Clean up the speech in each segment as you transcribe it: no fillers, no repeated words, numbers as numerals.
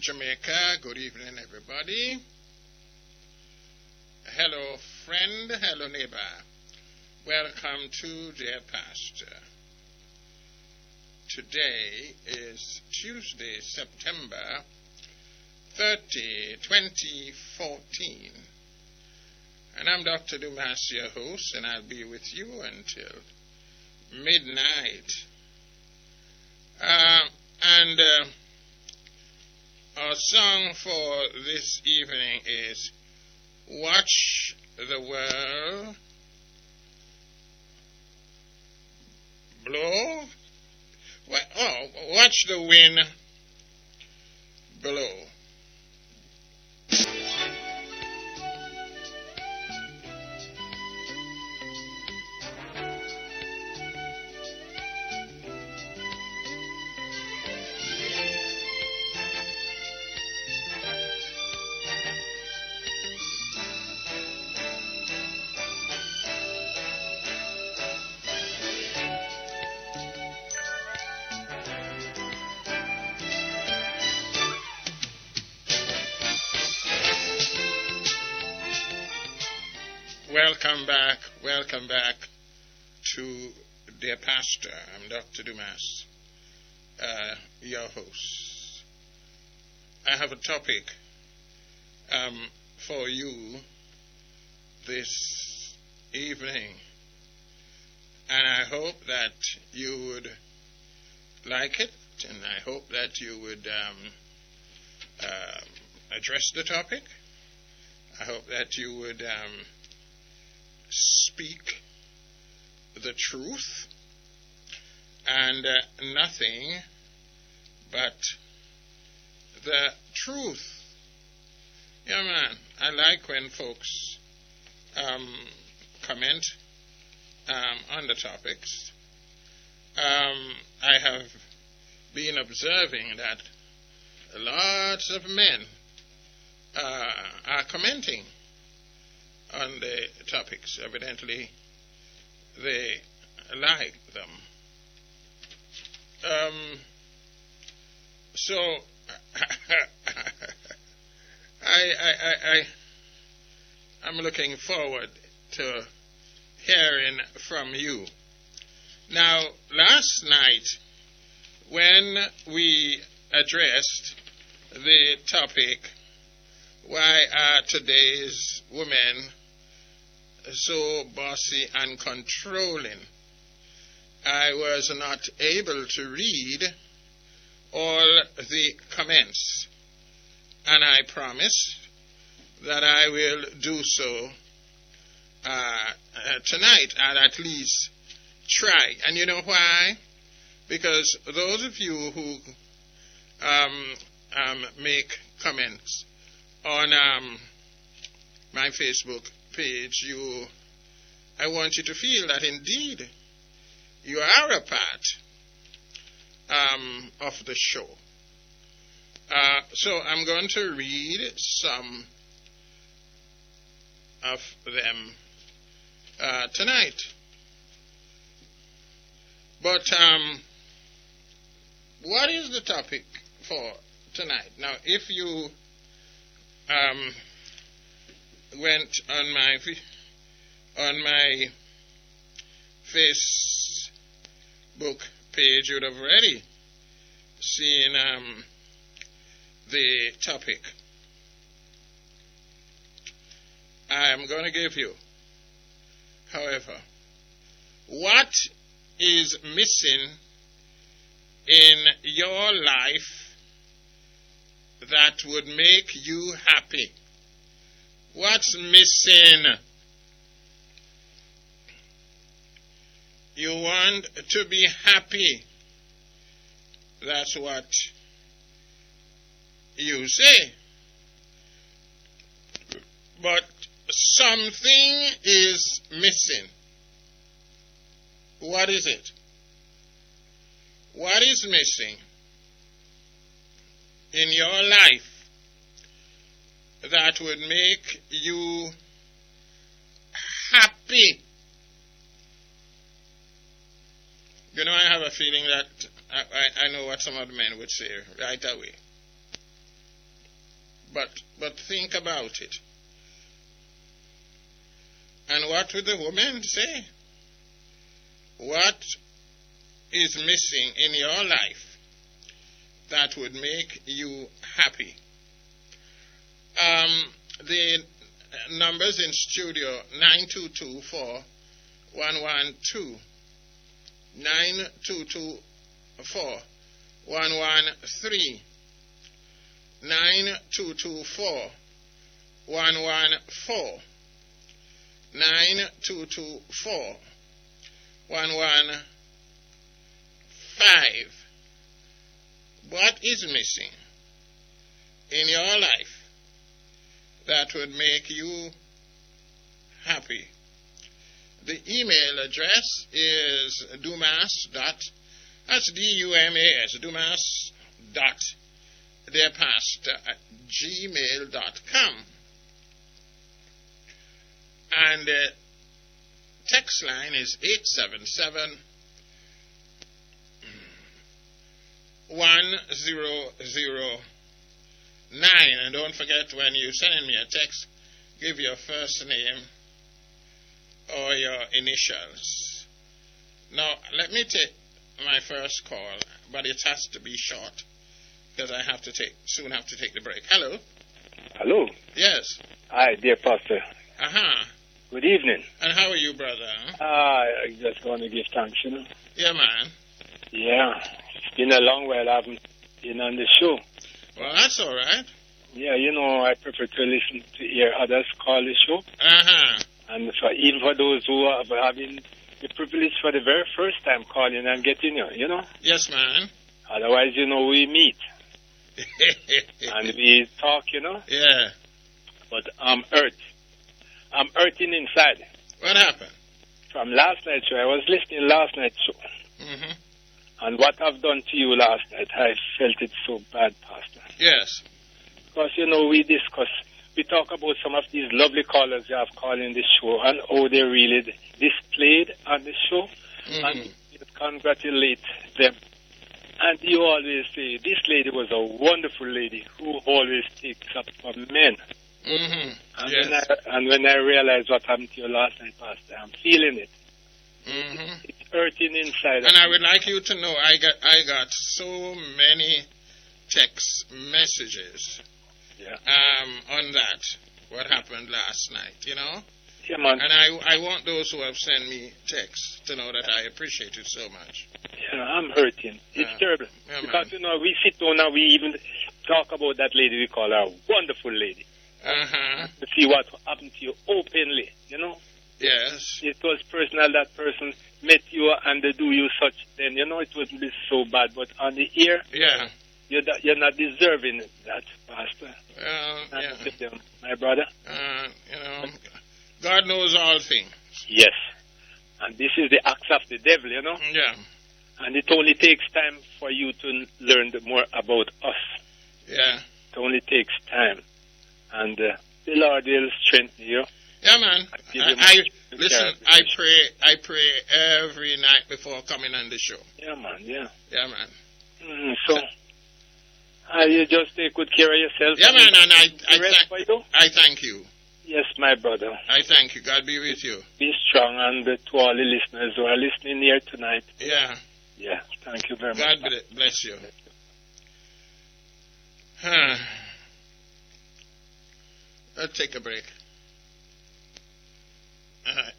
Jamaica. Good evening, everybody. Hello, friend. Hello, neighbor. Welcome to Dear Pastor. Today is Tuesday, September 30, 2014. And I'm Dr. Dumas, your host, and I'll be with you until midnight. Our song for this evening is Watch the World Blow. Watch the wind blow. Welcome back to Dear Pastor. I'm Dr. Dumas, your host. I have a topic for you this evening, and I hope that you would like it, and I hope that you would address the topic. I hope that you would speak the truth and nothing but the truth. Yeah, man. I like when folks comment on the topics. I have been observing that lots of men are commenting on the topics. Evidently, they like them. So, I'm looking forward to hearing from you. Now, last night, when we addressed the topic, why are today's women so bossy and controlling, I was not able to read all the comments, and I promise that I will do so tonight, and at least try. And you know why? Because those of you who make comments on my Facebook page, I want you to feel that indeed you are a part of the show. So I'm going to read some of them tonight. But what is the topic for tonight? Now, if you went on my Facebook page, you'd have already seen the topic. I am going to give you, however, what is missing in your life that would make you happy. What's missing? You want to be happy. That's what you say. But something is missing. What is it? What is missing in your life that would make you happy? You know, I have a feeling that I know what some of the men would say right away. But think about it. And what would the woman say? What is missing in your life that would make you happy? The numbers in studio, 922-4112, 922-4113, 922-4114, 922-4115. What is missing in your life that would make you happy? The email address is that's D-U-M-A-S, dumas.theirpastor@gmail.com. And the text line is 877-1009. And don't forget, when you're sending me a text, give your first name or your initials. Now, let me take my first call, but it has to be short because I soon have to take the break. Hello? Hello? Yes. Hi, dear Pastor. Good evening. And how are you, brother? I just want to give thanks, Yeah, man. Yeah. It's been a long while I haven't been on the show. Well, that's all right. Yeah, I prefer to listen to hear others call the show. And even for those who are having the privilege for the very first time calling and getting you, Yes, man. Otherwise, we meet. And we talk, Yeah. But I'm hurt. I'm hurting inside. What happened? From last night's show. I was listening last night's show. Mm-hmm. And what I've done to you last night, I felt it so bad, Pastor. Yes. Because, we talk about some of these lovely callers you have called in the show and how they really displayed on the show. Mm-hmm. And you congratulate them. And you always say, this lady was a wonderful lady who always takes up for men. Mm-hmm. And, yes. when I realized what happened to you last night, Pastor, I'm feeling it. Mm-hmm. It's hurting inside. And I would like you to know, I got so many text messages on that, what happened last night, Yeah, man. And I want those who have sent me texts to know that I appreciate it so much. Yeah, I'm hurting. It's terrible. Yeah, because, we sit down and we even talk about that lady we call her a wonderful lady. To see what happened to you openly, Yes. It was personal, that person met you and they do you such, then, it wouldn't be so bad. But on the ear, you're not deserving that, Pastor. Yeah. My brother. God knows all things. Yes. And this is the acts of the devil, Yeah. And it only takes time for you to learn more about us. Yeah. It only takes time. And the Lord will strengthen you. Yeah, man. I pray every night before coming on the show. Yeah, man. Yeah. Yeah, man. You just take good care of yourself. Yeah, man. And I thank you. Yes, my brother. I thank you. God be with you. Be strong, and to all the listeners who are listening here tonight. Yeah. Yeah. Thank you very much. God bless you. Let's take a break.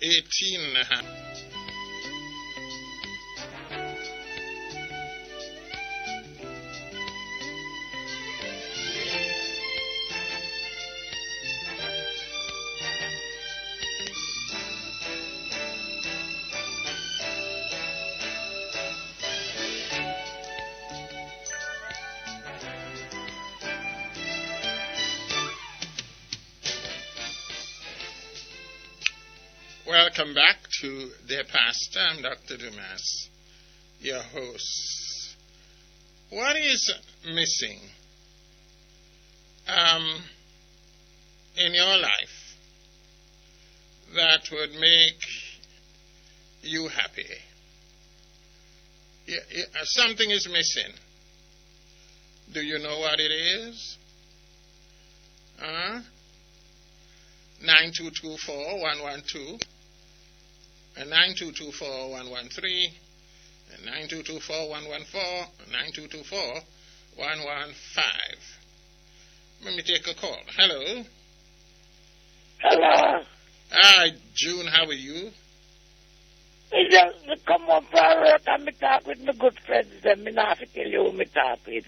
18.5. Welcome back to Dear Pastor. I'm Dr. Dumas, your host. What is missing in your life that would make you happy? Something is missing. Do you know what it is? 9224-112, and 9224-113, and 9224-114, and 9224-115. Let me take a call. Hello. Hello. Hi, June. How are you? I just come up for work and me talk with my good friends. Then me not have to tell you who me talk with.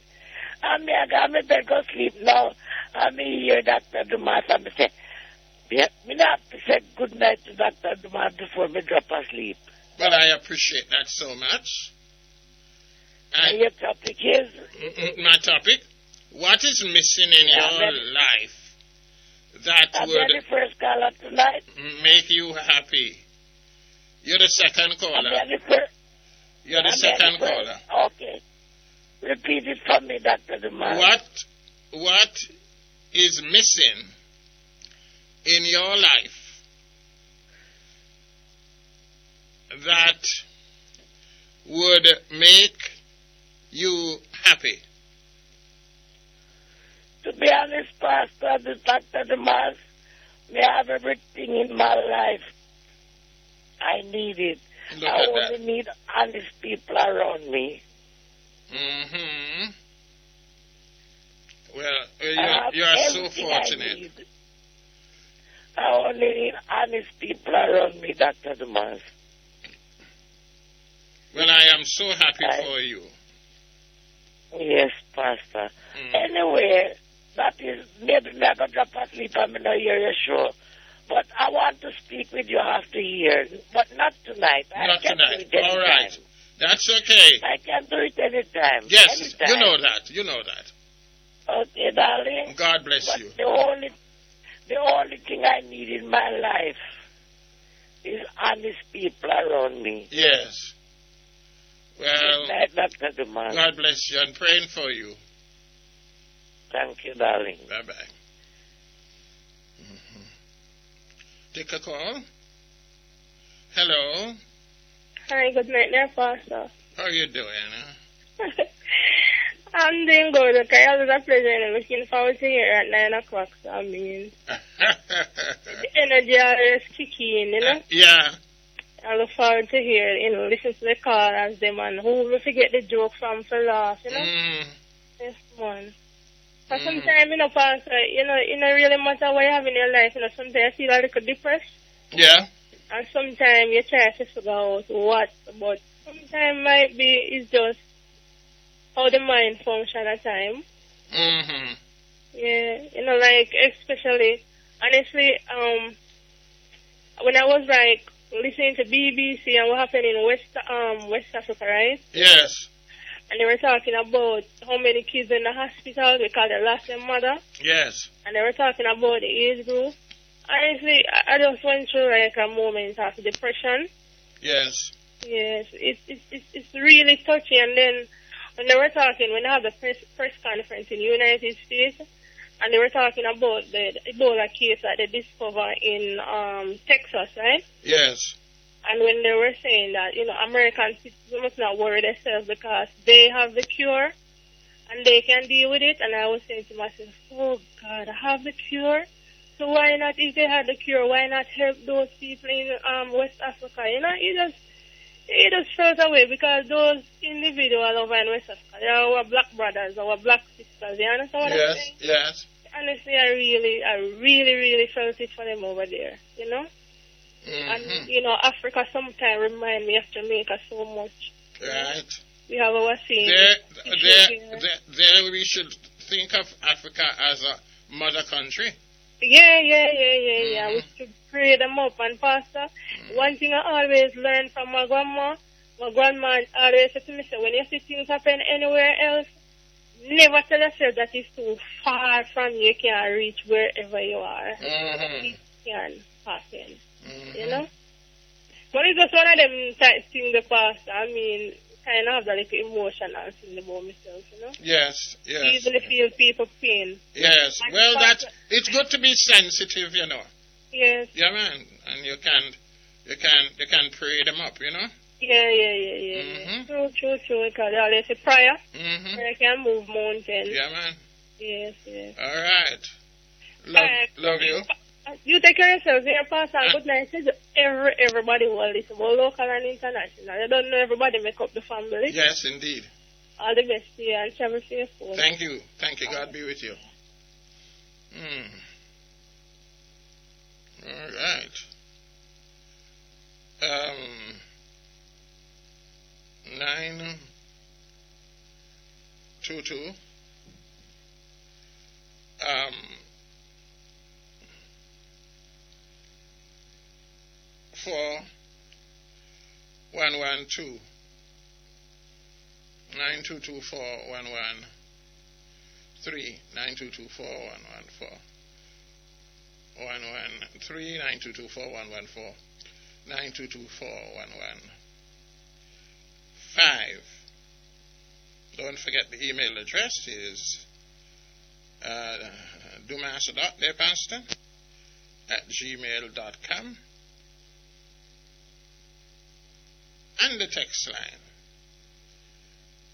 And me I got me bed go sleep now. And me hear Dr. Dumas and me say, yeah, me not have to say good night to Dr. Dumas before me drop asleep. Well, I appreciate that so much. And your topic is? My topic? What is missing in your life that would the first caller tonight? Make you happy? You're the second caller. You're the second caller. Okay. Repeat it for me, Dr. Dumas. What is missing in your life that would make you happy? To be honest, Pastor, Dr. Dumas, may have everything in my life. I need it. I only need honest people around me. Mm-hmm. Well, you are so fortunate. I only need honest people around me, Dr. Dumas. Well, I am so happy for you. Yes, Pastor. Anyway, that is, maybe I'm going to drop asleep and I'm not hear your show. But I want to speak with you after here. But not tonight. Not tonight. All right. That's okay. I can do it anytime. Yes, anytime. You know that. You know that. Okay, darling. God bless you. The only thing I need in my life is honest people around me. Yes. Well, Dr. Dumas. God bless you. I'm praying for you. Thank you, darling. Bye-bye. Mm-hmm. Take a call. Hello. Hi, good night there, Pastor. How are you doing? I'm doing good. Okay, I was a pleasure and looking forward to here at 9 o'clock. So, I mean, the energy always kicking in, you know? Yeah. I look forward to hear, listen to the callers, them, and who will forget the joke from for laugh, you know? Yes, man. But sometimes, Pastor, it don't really matter what you have in your life, sometimes you feel a little depressed. Yeah. And sometimes you try to figure out what, but sometimes might be it's just how the mind function at time. Mm-hmm. Yeah, especially, honestly, when I was listening to BBC and what happened in West Africa, right? Yes. And they were talking about how many kids in the hospital because they lost their mother. Yes. And they were talking about the age group. Honestly, I just went through a moment of depression. Yes. Yes, it's really touchy. And then when they were talking, when they had the press conference in the United States, and they were talking about the Ebola case that they discovered in Texas, right? Yes. And when they were saying that, American citizens must not worry themselves because they have the cure and they can deal with it. And I was saying to myself, oh God, I have the cure. So why not, if they had the cure, why not help those people in West Africa? It just felt away because those individuals over in West Africa, they are our black brothers, our black sisters. You understand what I'm saying? Yes. Honestly, I really felt it for them over there, Mm-hmm. And, Africa sometimes remind me of Jamaica so much. Right. We have our scene. There we should think of Africa as a mother country. Yeah. We should pray them up. And Pastor, one thing I always learn from my grandma always said to me, so when you see things happen anywhere else, never tell yourself that it's too far from you can't reach wherever you are. It can happen. But it's just one of them type things the Pastor. I mean, kind of have that little emotional thing about myself, Yes. Easily feel people pain. Yes. Well, it's good to be sensitive, Yes. Yeah, man. And you can pray them up, Yeah. True. Because they always say prayer. Prayer can move mountains. Yeah, man. Yes. All right. Love you. You take care of yourself, dear Pastor. Good night to everybody who will listen, both local and international. I don't know everybody make up the family. Yes, indeed. All the best to you and travel safe. Thank you. Thank you. God be with you. All right. 922 4112 9224113 9224114 113 9224114 9224115. Don't forget the email address is dumas.theirpastor@gmail.com, and the text line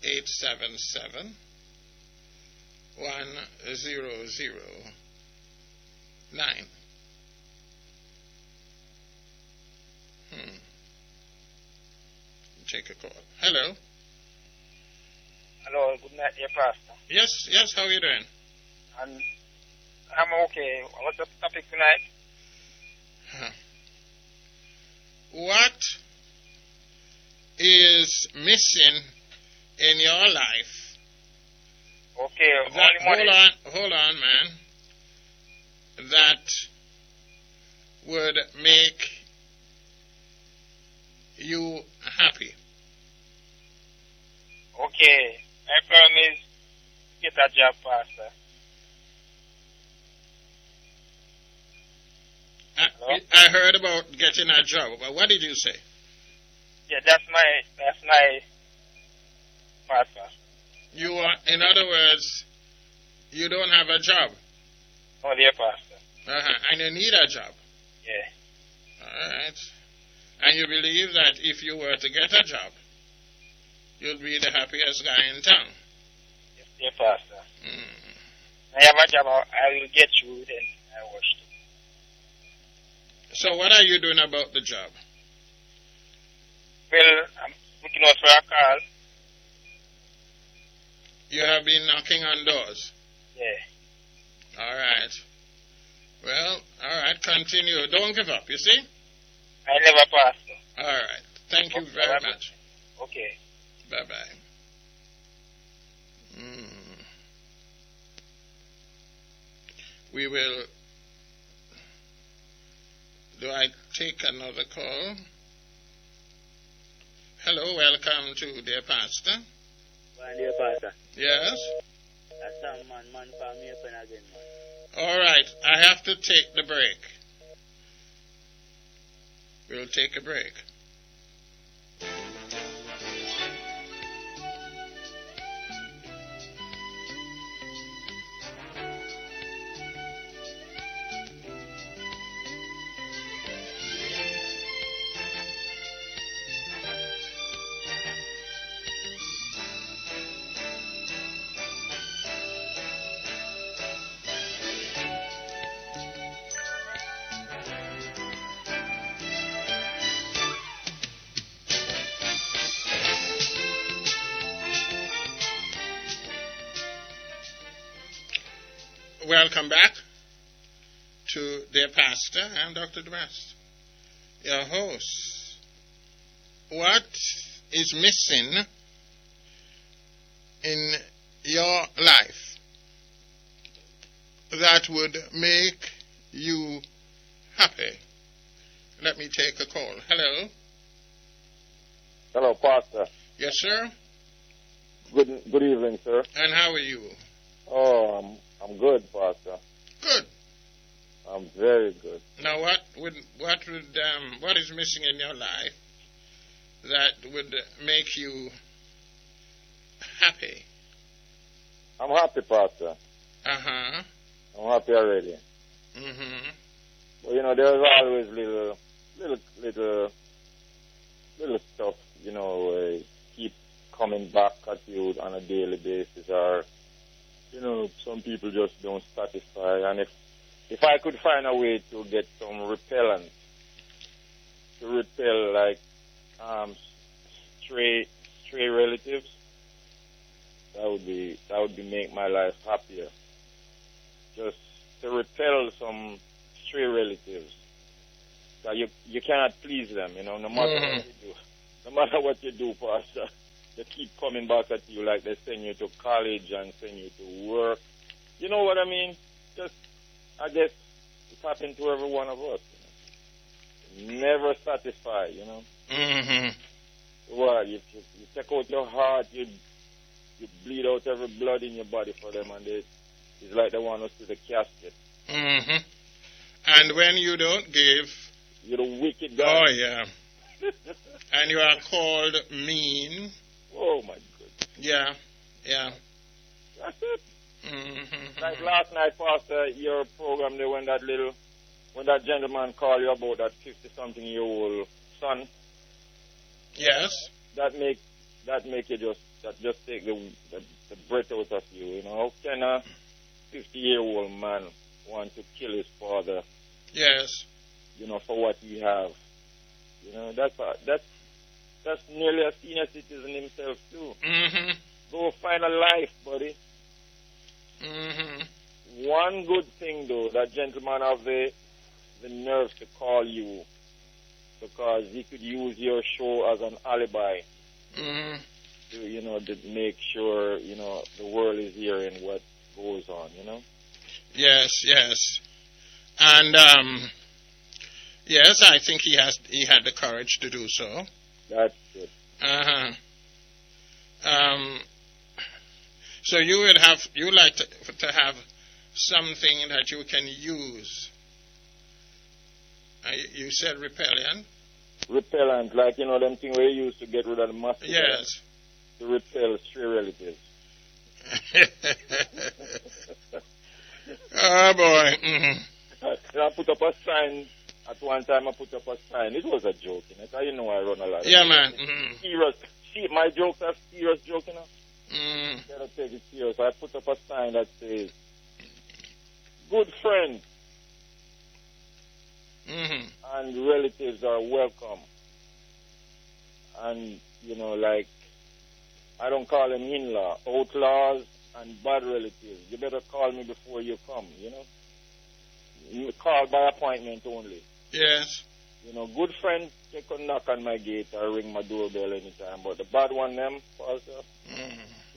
877-100-9. Take a call. Hello. Hello, good night, dear Pastor. Yes, how are you doing? I'm okay. What's the topic tonight? What is missing in your life? Okay, hold on, man. That would make you happy. Okay, I promise get a job, Pastor. I heard about getting a job. What did you say? Yeah, that's my Pastor. You are, in other words, you don't have a job. Oh, dear Pastor. And you need a job. Yeah. All right. And you believe that if you were to get a job, you'll be the happiest guy in town. Yes, dear Pastor. I have a job. I will get you, then I watch it. So what are you doing about the job? Well, I'm looking out for a call. You have been knocking on doors? Yeah. All right. Well, all right, continue. Don't give up, you see? I never Pastor. All right. Thank you very much. Okay. Bye-bye. We will... Do I take another call? Hello, welcome to Dear Pastor. Well, dear Pastor. Yes? That's some man for me open again, man. All right, I have to take the break. We'll take a break. Welcome back to Dear Pastor. I'm Dr. Dumas, your host. What is missing in your life that would make you happy? Let me take a call. Hello. Hello, Pastor. Yes, sir. Good evening, sir. And how are you? Oh, I'm good, Pastor. Good. I'm very good. Now, what is missing in your life that would make you happy? I'm happy, Pastor. Uh-huh. I'm happy already. Mm-hmm. But there's always little stuff, keep coming back at you on a daily basis, or some people just don't satisfy, and if if I could find a way to get some repellent to repel like stray relatives, that would make my life happier. Just to repel some stray relatives. So you cannot please them, no matter what you do. No matter what you do, Pastor, they keep coming back at you like they send you to college and send you to work. You know what I mean? Just, I guess, it's happened to every one of us. Never satisfied, Well, you take out your heart, you bleed out every blood in your body for them, and it's like they want us to the casket. And when you don't give, you're the wicked guy. Oh, yeah. And you are called mean. Oh, my goodness. Yeah. That's it. Like last night, Pastor, your program, when that gentleman called you about that 50-something-year-old son. Yes. That make you just take the breath out of you. How can a 50-year-old man want to kill his father? Yes. For what he have. That's nearly a senior citizen himself too. Go find a life, buddy. One good thing though, that gentleman have the nerve to call you, because he could use your show as an alibi to to make sure the world is hearing what goes on. Yes, and yes, I think he had the courage to do so. That's good. So you like to have something that you can use. You said repellent? Repellent, like, them things where you used to get rid of the mosquitoes. Yes. To repel stray relatives. Oh, boy. I put up a sign. At one time, I put up a sign. It was a joke, I run a lot. Yeah, man. Serious. See, my jokes are serious jokes, Gotta take it serious. I put up a sign that says, good friends and relatives are welcome. And, like, I don't call them in-law, outlaws and bad relatives. You better call me before you come, Call by appointment only. Yes. Good friends, they could knock on my gate or ring my doorbell anytime. But the bad one, them, Pastor,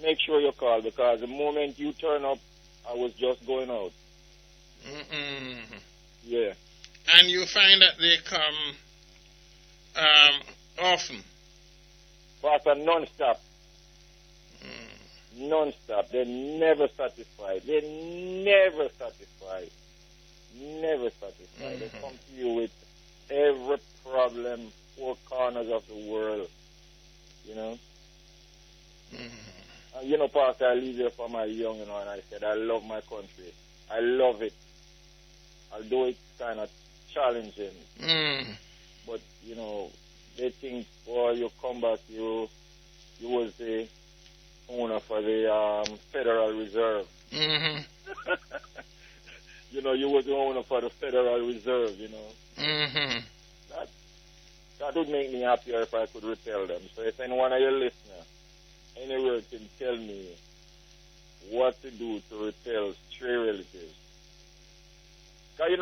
make sure you call, because the moment you turn up, I was just going out. Yeah. And you find that they come often? Pastor, non-stop. Non-stop. They're never satisfied. Never satisfied. They come to you with every problem, 4 corners of the world, Pastor, I live here for my young, and I said, I love my country. I love it. Although it's kind of challenging. But, they think, you come back, you was the owner for the Federal Reserve. You was the owner for the Federal Reserve, That would make me happier if I could repel them. So if any one of your listeners anywhere can tell me what to do to repel stray relatives. Because,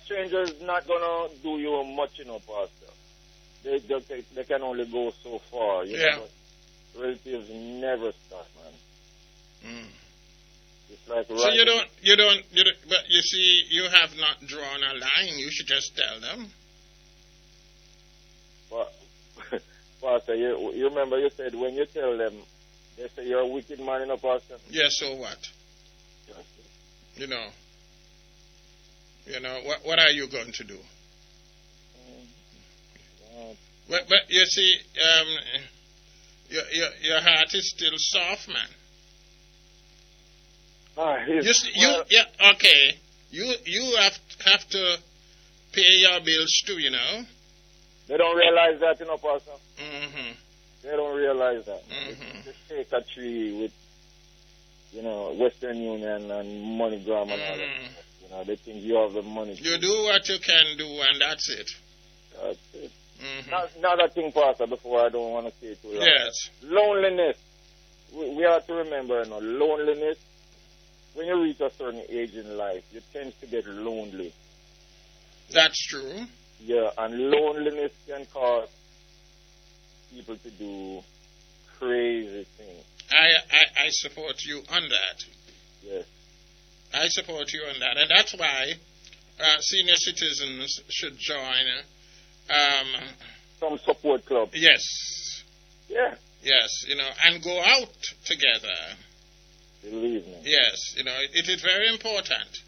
strangers not going to do you much, Pastor. They can only go so far, Yeah. But relatives never stop, man. It's like so you don't, but you see, you have not drawn a line. You should just tell them. But, Pastor, you remember you said when you tell them, they say you're a wicked man, Pastor? Yes, so what? What are you going to do? But you see, your heart is still soft, man. Okay. You have to pay your bills too, They don't realize that, Pastor. They don't realize that. They take a tree with, Western Union and MoneyGram and all that. You know, they think you have the money. You do what you can do, and that's it. That's it. Mm-hmm. Another thing, Pastor, before I don't want to say it too long. Yes. Loneliness. We have to remember, you know, loneliness. When you reach a certain age in life, you tend to get lonely. That's true. Yeah, and loneliness can cause people to do crazy things. I support you on that. Yes. I support you on that. And that's why senior citizens should join some support club. Yes. Yeah. Yes, you know, and go out together. Believe me. Yes, you know, it is very important.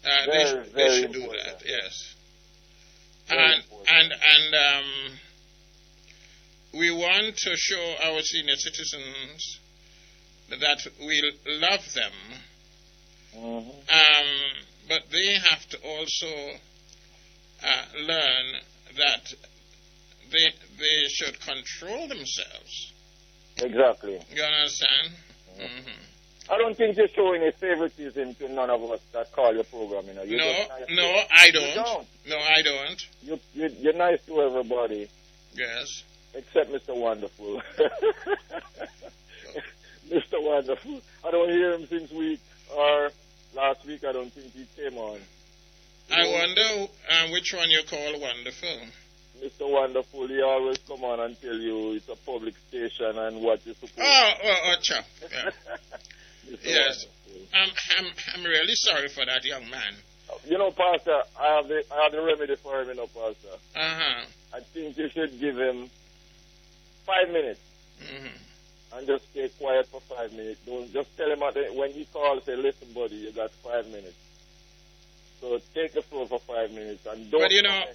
Very they should do important. that, yes. Very important. And we want to show our senior citizens that we love them. Mm-hmm. But they have to also learn that they should control themselves. Exactly. You understand? Mm-hmm. I don't think you're showing a favoritism to none of us that call your program. You know. No, I don't. You don't. No, I don't. You're nice to everybody. Yes. Except Mr. Wonderful. Mr. Wonderful. I don't hear him since week or last week. I don't think he came on. I wonder which one you call Wonderful. Mr. Wonderful, he always come on and tell you it's a public station and what you're supposed to do. Chap. Yeah. Yes. I'm really sorry for that young man. You know, Pastor, I have the remedy for him, you know, Pastor. Uh-huh. I think you should give him 5 minutes. Mm-hmm. And just stay quiet for 5 minutes. Don't just tell him when he calls, say, listen, buddy, you got 5 minutes. So take the floor for 5 minutes and don't. But you know,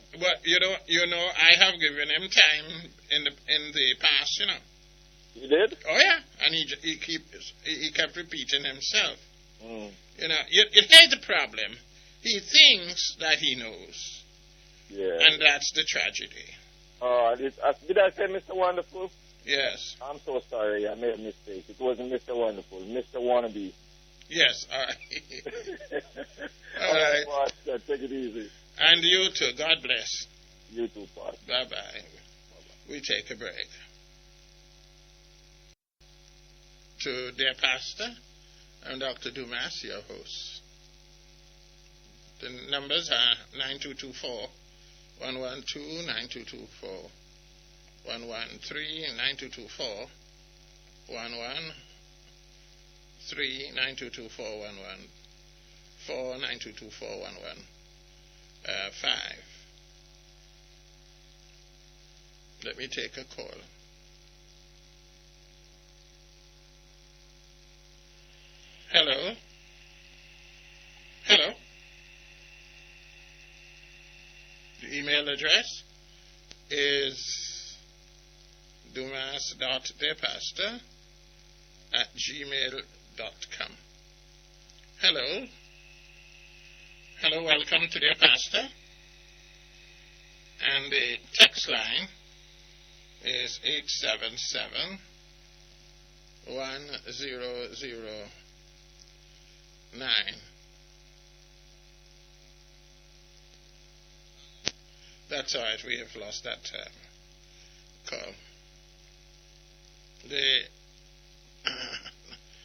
I have given him time in the past, you know. You did? Oh yeah, and he kept repeating himself. Mm. You know, here's the problem. He thinks that he knows. Yeah. And that's the tragedy. Did I say Mr. Wonderful? Yes. I'm so sorry. I made a mistake. It wasn't Mr. Wonderful. Mr. Wannabe. Yes. All right. All right. Pastor, take it easy. And you too. God bless. You too, Pastor. Bye-bye. We take a break. To dear Pastor, I'm Dr. Dumas, your host. The numbers are 9224 112 9224 113 9224 113 9224 114 9224 115. Let me take a call. Hello? Hello? The email address is dumas.dearpastor@gmail.com. Hello? Hello, welcome to Dear Pastor. And the text line is 877 1009. That's all right, we have lost that call. The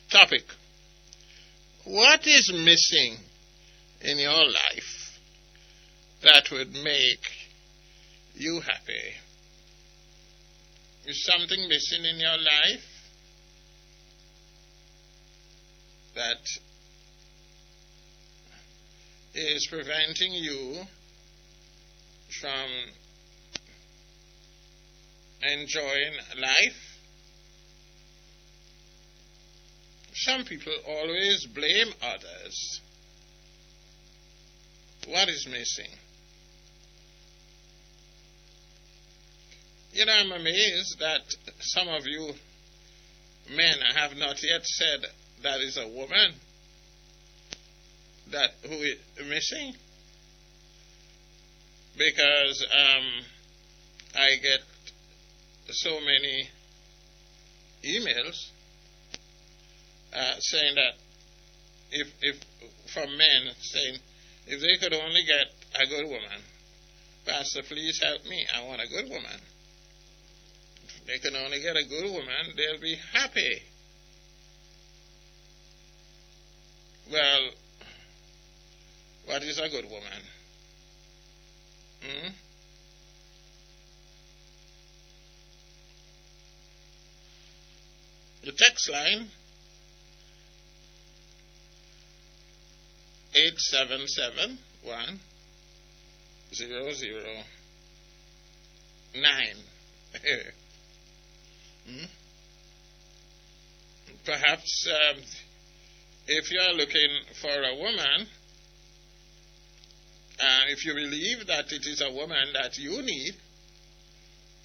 topic: what is missing in your life that would make you happy? Is something missing in your life that is preventing you from enjoying life? Some people always blame others. What is missing? You know, I'm amazed that some of you men have not yet said that is a woman who is missing. Because I get so many emails saying that if from men saying, if they could only get a good woman, Pastor, please help me, I want a good woman. If they can only get a good woman, they'll be happy. Well, what is a good woman? The text line 877-1009. Perhaps if you are looking for a woman, and if you believe that it is a woman that you need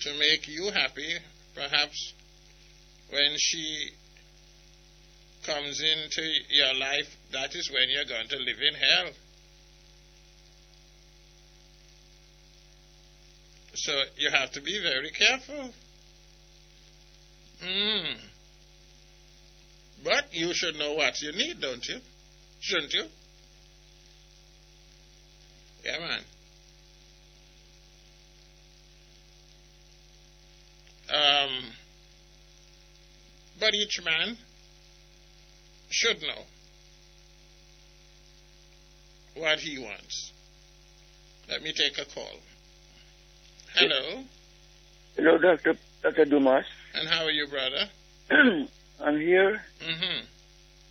to make you happy, perhaps when she comes into your life, that is when you're going to live in hell. So you have to be very careful. But you should know what you need, don't you? Shouldn't you? Yeah, man. But each man should know what he wants. Let me take a call. Hello. Hello, Dr. Dumas. And how are you, brother? I'm here.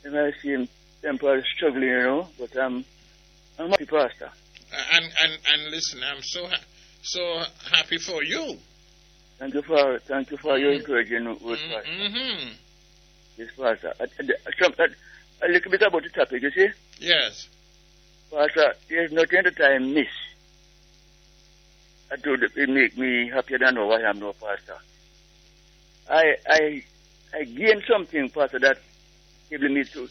And I see him temporarily struggling, but I'm happy, Pastor. And listen, I'm so happy for you. Thank you for your encouraging words, Pastor. Yes, Pastor. A little bit about the topic, you see? Yes. Pastor, there's nothing that I miss. It make me happier than I am now, Pastor. I gained something, Pastor, that gave me to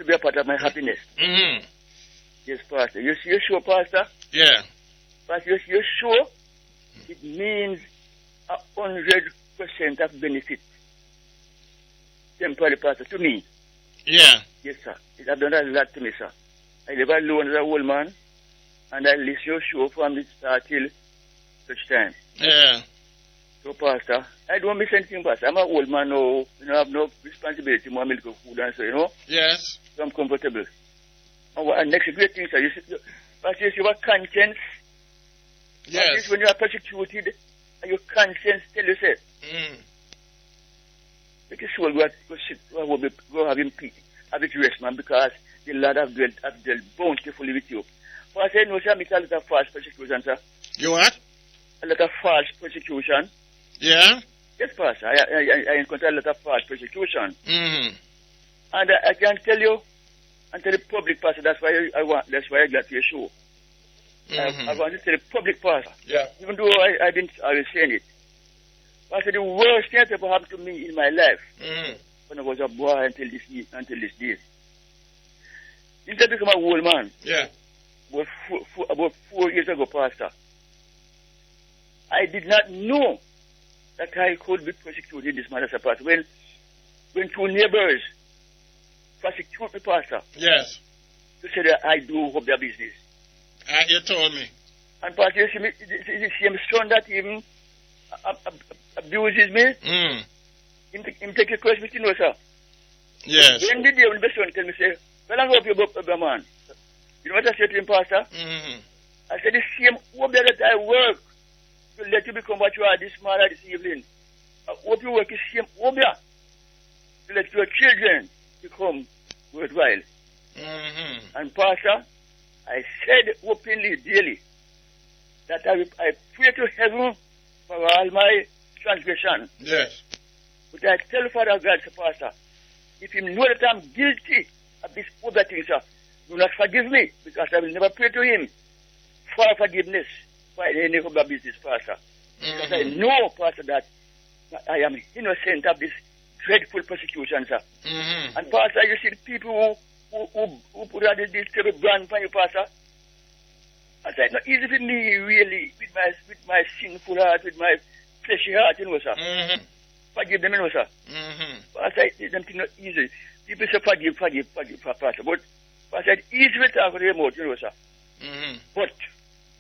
be a part of my happiness. Yes, Pastor. You sure, Pastor? Yeah. Pastor, you're sure? It means 100% of benefit. Temporary, Pastor, to me. Yeah. Yes, sir. It has done a lot to me, sir. I live alone as a old man, and I listen to your show from the start till such time. Yeah. So, Pastor, I don't miss anything, Pastor. I'm an old man now. I have no responsibility, more milk of food and so, Yes. So I'm comfortable. And next great thing, sir, Pastor, you have conscience. Yes. Pastor, when you are persecuted, and your conscience tell you, say, make your soul go have him peace, have it rest, man, because the Lord have dealt bountifully with you. Pastor, I know, sir, make a lot of false persecution, sir. You what? A lot of false persecution. Yeah? Yes, Pastor. I encounter a lot of false persecution. And I can tell you, and tell the public, Pastor, that's why I got to your show. I want to tell the public, Pastor. Yeah. Even though I was saying it. Pastor, the worst thing that ever happened to me in my life, when I was a boy until this day. Since I became a old man, about 4 years ago, Pastor, I did not know that I could be persecuted in this manner, Pastor. When two neighbors persecute me, Pastor. Yes. To say that I do hope their business. You told me. And Pastor, you see the same son that even abuses me. Him take a curse with you, sir. Yes. When the day when the son tell me, say, well, I hope you go, man. You know what I said to him, Pastor? I said, the same hope that I work to let you become what you are this morning, this evening. I hope you work the same hope to let your children become worthwhile. And Pastor, I said openly, daily, that I pray to heaven for all my transgression. Yes. But I tell Father God, Pastor, if you know that I'm guilty of this other thing, sir, do not forgive me, because I will never pray to him for forgiveness for any of my business, Pastor. Because I know, Pastor, that I am innocent of this dreadful persecution, sir. And Pastor, you see the people who put out this terrible brand for you, Pastor. I said, not easy for me, really, with my sinful heart, with my fleshy heart, sir. Forgive them, sir. Pastor, them things not easy. People say forgive, Pastor. But I said, easy with talk with the remote, you know, sir. Mm-hmm. But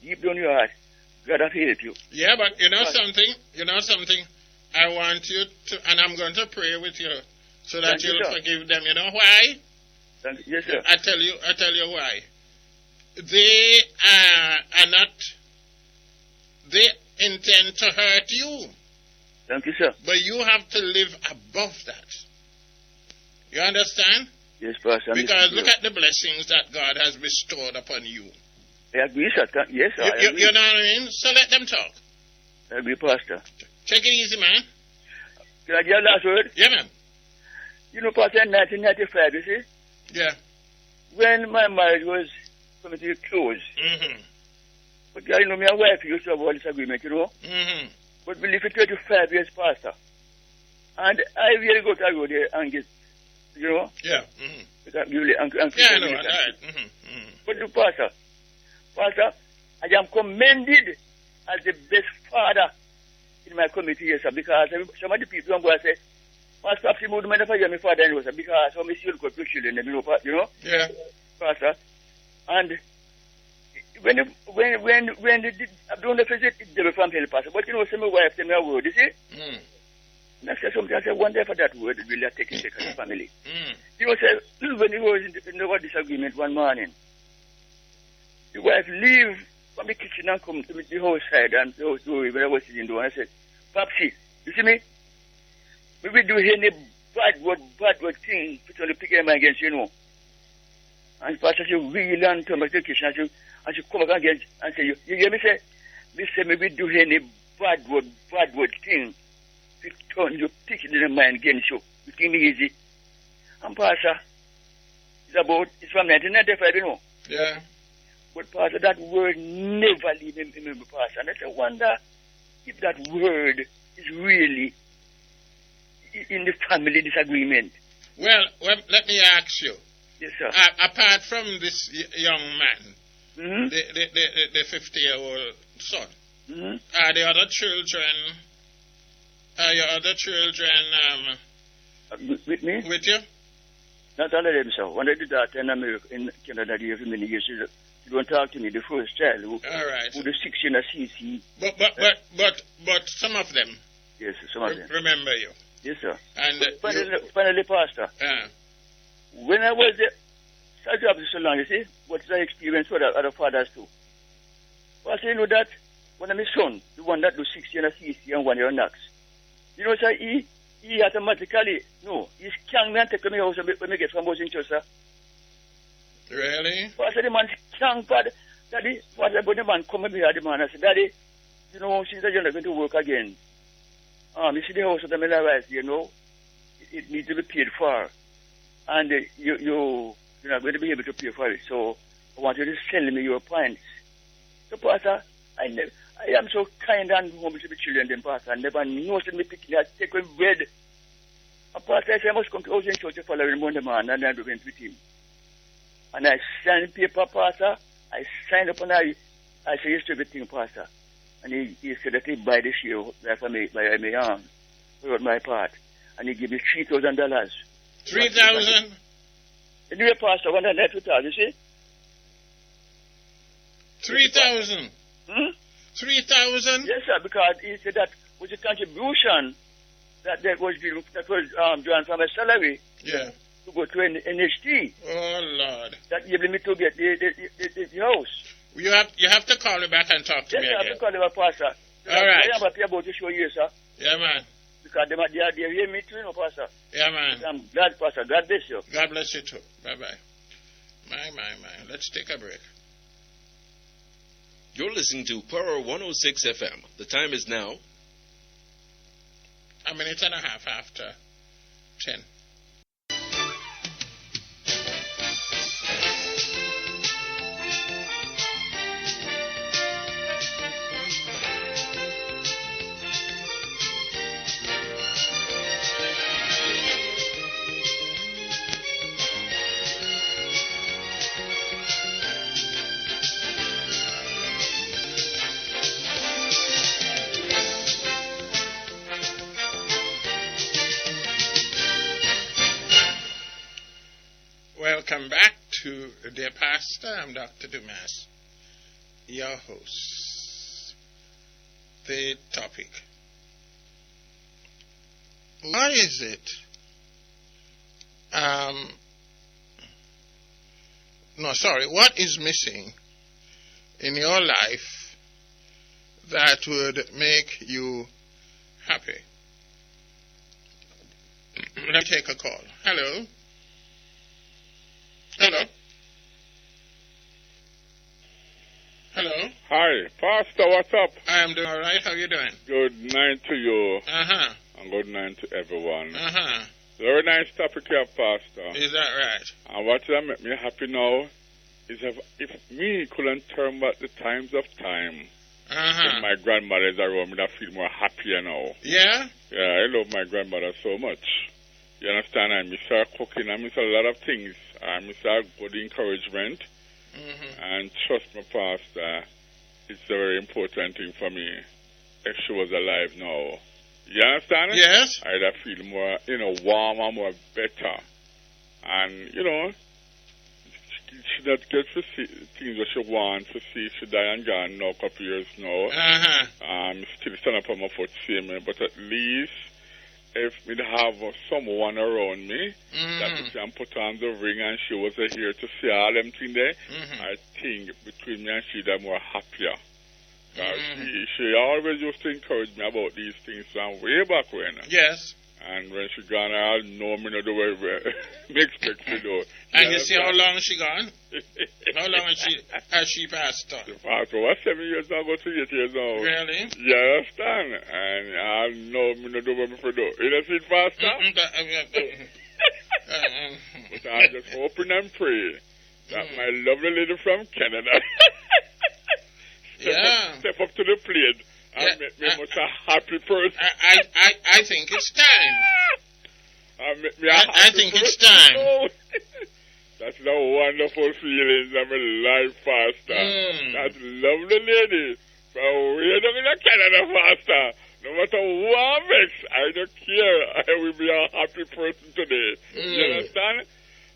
deep down your heart, God has helped you. Yeah, but you know something? I want you to, and I'm going to pray with you so that you'll forgive them. You know why? Thank you. Yes, sir. I tell you why. They are not, they intend to hurt you. Thank you, sir. But you have to live above that. You understand? Yes, Pastor. Because look at the blessings that God has bestowed upon you. I agree, sir. Yes, sir. You know what I mean? So let them talk. I agree, Pastor. Take it easy, man. Can I get a last word? Yeah, man. You know, Pastor, in 1995, you see? Yeah. When my marriage was coming to a close. Mm-hmm. But you know, my wife used to have all this agreement, you know? Mm-hmm. But we live for 25 years, Pastor. And I really go to go there and get, you know? Yeah. Mm-hmm. Because really, I know. Right. Mm-hmm. Mm-hmm. But the Pastor, I am commended as the best father in my community, yes, sir, because some of the people don't go and say, Pastor, perhaps you would never hear my father anyway, sir, because some still got two children, you know? Yeah. Pastor. And when I don't know if it's the family, Pastor, but you know, some of my wife tell me a word, you see? Mm. And I said something, I said, one day for that word, will I take it to the family? Mm. You know, say, when he was in the disagreement one morning, the wife leave from the kitchen and come to the house side and the house door when I was sitting down. I said, Papsi, you see me? We will do any bad word thing to try to pick him against, you know. And Pastor said, we learn to make the kitchen. And she come back again and say, you hear me say? We say, maybe do any bad word thing to turn you, pick it in the mind against you. You think me easy. And Pastor, it's from 1995, you know. Yeah. But Pastor, that word never leave him, Pastor. And I wonder if that word is really in the family disagreement. Well, let me ask you. Yes, sir. Apart from this young man, mm-hmm. the 50-year-old son, mm-hmm. are your other children with me? With you? Not all of them, sir. One of the daughter in America, in Canada, they have many years. She don't talk to me. The first child, who the 16 a CC. But some of them. Yes, some of them. Remember you. Yes, sir. And finally, Pastor. When I was there, such job so long, you see, what's the experience for the other fathers too? Pastor, you know that when my son, the one that do 16 a CC and 1 year knocks, you know, sir, he automatically, he's can't me and take me house when we get from house in church, sir. Really? Pastor, the man can't, Daddy, Pastor, but the man come and be here, the man, I said, Daddy, you know, since you're not going to work again, you see the house of the Miller, you know, it needs to be paid for. And you're not going to be able to pay for it. So I want you to send me your points. So, Pastor, I am so kind and humble to the children, then, Pastor. I never noticed me picking that taking bread. And Pastor, I said, I must come to Ocean Church the following Monday, man, and I went with him. And I signed paper, Pastor. I signed up and I said, yes to everything, Pastor. And he said that he'd buy the share for me, by my arm, wrote my part. And he gave me $3,000. 3,000? Anyway, Pastor, when I left with her, you see? 3,000? 3,000? Yes, sir, because he said that was a contribution that was drawn from my salary. Yeah. To go to an NHT. Oh, Lord. That enabled me to get the house. You have to call me back and talk to me again. Yes, I have to call him, Pastor. All right. I am happy about to show you, sir. Yeah, man. Because they hear me too, Pastor. Yeah, man. I'm glad, Pastor. God bless you. God bless you too. Bye-bye. My. Let's take a break. You're listening to Power106 FM. The time is now 1.5 minutes after 10. Welcome back to Dear Pastor. I'm Dr. Dumas, your host. The topic. What is it? What is missing in your life that would make you happy? Let me take a call. Hello? Hello? Hello? Hi, Pastor, what's up? I'm doing all right. How are you doing? Good night to you. Uh-huh. And good night to everyone. Uh-huh. Very nice topic here, Pastor. Is that right? And what will make me happy now is if me couldn't turn back the times of time. When my grandmother is around me, I feel more happier now. Yeah? Yeah, I love my grandmother so much. You understand? I miss her cooking. I miss a lot of things. I miss her good encouragement. Mm-hmm. And trust me, Pastor, it's a very important thing for me if she was alive now. You understand? Yes. I'd feel more, warmer, more better. And, she not get to see things that she wants to see. She died and gone now, a couple years now. Still stand up on my foot, see me. But at least, if we'd have someone around me that we can put on the ring and she was here to see all them things there, I think between me and she, they're more happier. She always used to encourage me about these things from way back when. Yes. And when she gone, I know me not the way me expect to do. And you see how long she gone? How long has she passed on? She passed over 7 years now, about 8 years now. Really? You understand? And I know me not the way me do. You know, see it, Pastor? But I'm just hoping and pray that my lovely lady from Canada step up to the plate. And make me much a happy person. I think it's time. I think it's time. That's the wonderful feeling of my life, Pastor. That lovely lady from way down in Canada, Pastor. No matter what makes, I don't care. I will be a happy person today. You understand?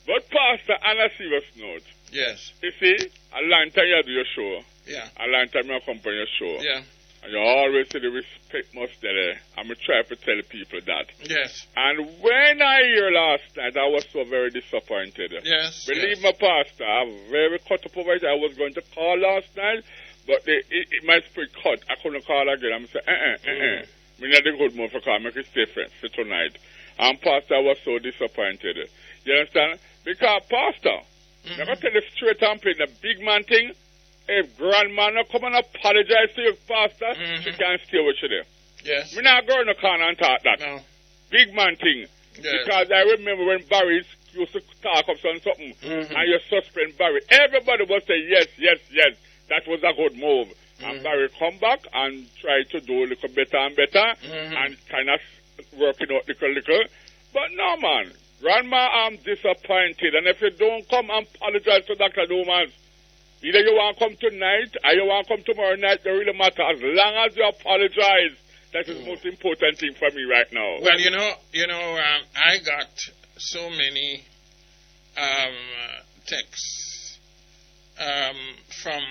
But, Pastor, on a serious note. Yes. You see, a long time you do your show. Yeah. A long time you accompany your show. Yeah. And you always say the respect must be there. I'm going to try to tell people that. Yes. And when I hear last night, I was so very disappointed. Yes. Believe me, Pastor, I'm very cut up over it. I was going to call last night, but my spirit cut. I couldn't call again. I'm saying, Me not a good move for call. Make it stay for tonight. And Pastor, I was so disappointed. You understand? Because, Pastor, I'm going to tell you straight and plain, the big man thing. If grandma not come and apologize to you, Pastor, she can't stay with you there. Yes. Me not go in the corner and talk that. No. Big man thing. Yes. Because I remember when Barry used to talk up something, and you suspend Barry. Everybody was saying, yes. That was a good move. And Barry come back and try to do a little better and better, and kind of working out little. But no, man. Grandma, I'm disappointed. And if you don't come and apologize to Dr. Dumas, either you want to come tonight or you want to come tomorrow night, it really matters. As long as you apologize, that is the most important thing for me right now. Well, I got so many texts from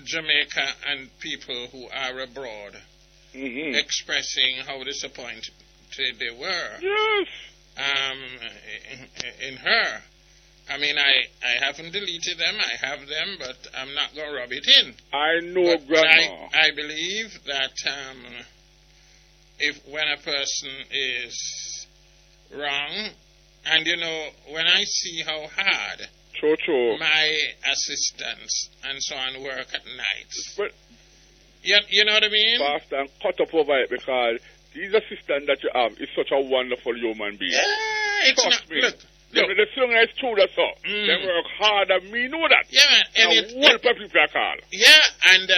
Jamaica and people who are abroad expressing how disappointed they were. Yes. In her. I mean, I haven't deleted them. I have them, but I'm not going to rub it in. I know, Grandma. I believe that when a person is wrong, and when I see how hard my assistants and so on work at night. But you know what I mean? Pastor, and cut up over it because these assistants that you have is such a wonderful human being. Yeah, it's not. Look. The song is true, that's all. They work hard, and me know that. Yeah, and what people are called. Yeah, and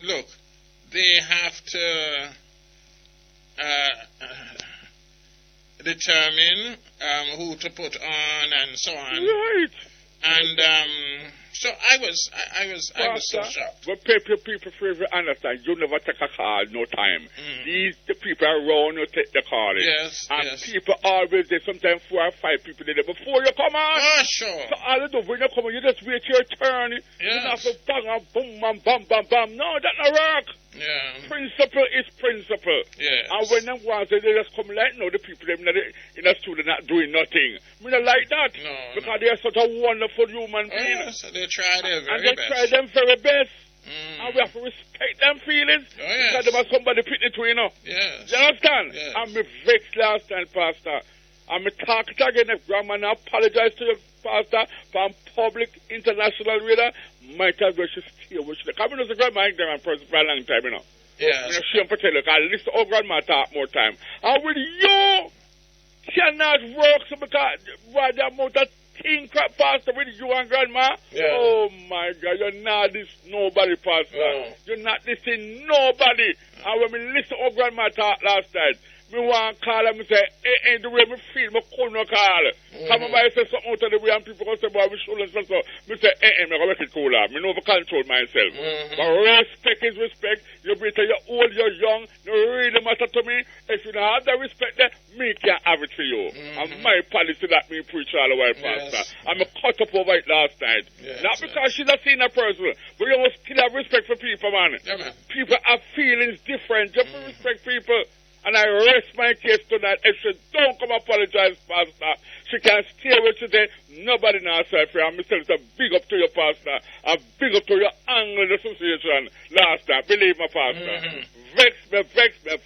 look, they have to determine who to put on and so on. Right. And So I was so shocked. But people favorite understand. You never take a call, no time. The people around you take the call. Yes. And people always there. Sometimes 4 or 5 people there before you come on. Oh, sure. So all you do when you come on, you just wait your turn. Yes. You don't have to bang and boom and bam bam bam. No, that not work. Yeah. Principle is principle. Yes. And when them ones they just come like no, the people them in the student not doing nothing. I don't like that. No. Because they are such a wonderful human being. Yes, they try their very and they best. try them very best. And we have to respect them feelings. Oh, yes. Because there was somebody putting it to, you know. Yes. You understand? Yes. I'm vexed last time, Pastor. I'm talking again if Grandma and I apologize to you, Pastor, from public international reader. Might as well just stay with you. Because I know the Grandma ain't there for a long time, you know. Yes. You know, she and tell you, because listen to Grandma talk more time. And with you, cannot work so because why the amount of thing crap, Pastor, with you and Grandma. Yeah. Oh my God, you're not this nobody, Pastor. No. You're not listening nobody. And when we listen to Grandma talk last night, me want to call and say, hey, the way me feel, me could not call. Come on, I say something out of the way and people go say, boy, we should so. Me say, me go make it cooler. Me know to control myself. But respect is respect. You better, you're old, you're young. No really matter to me. If you don't have that respect there, me can't have it for you. And my policy that me preach all the way, Pastor. I'm cut up over it last night. Yes, Not because she's a senior person, but you must still have respect for people, man. Yeah, man. People have feelings different. You have to respect people. And I rest my case tonight. If she don't come apologize, Pastor, she can stay with you there. Nobody knows herself here. I'm saying a big up to your Pastor. A big up to your Anglican Association last time. Believe me, Pastor. Vex me.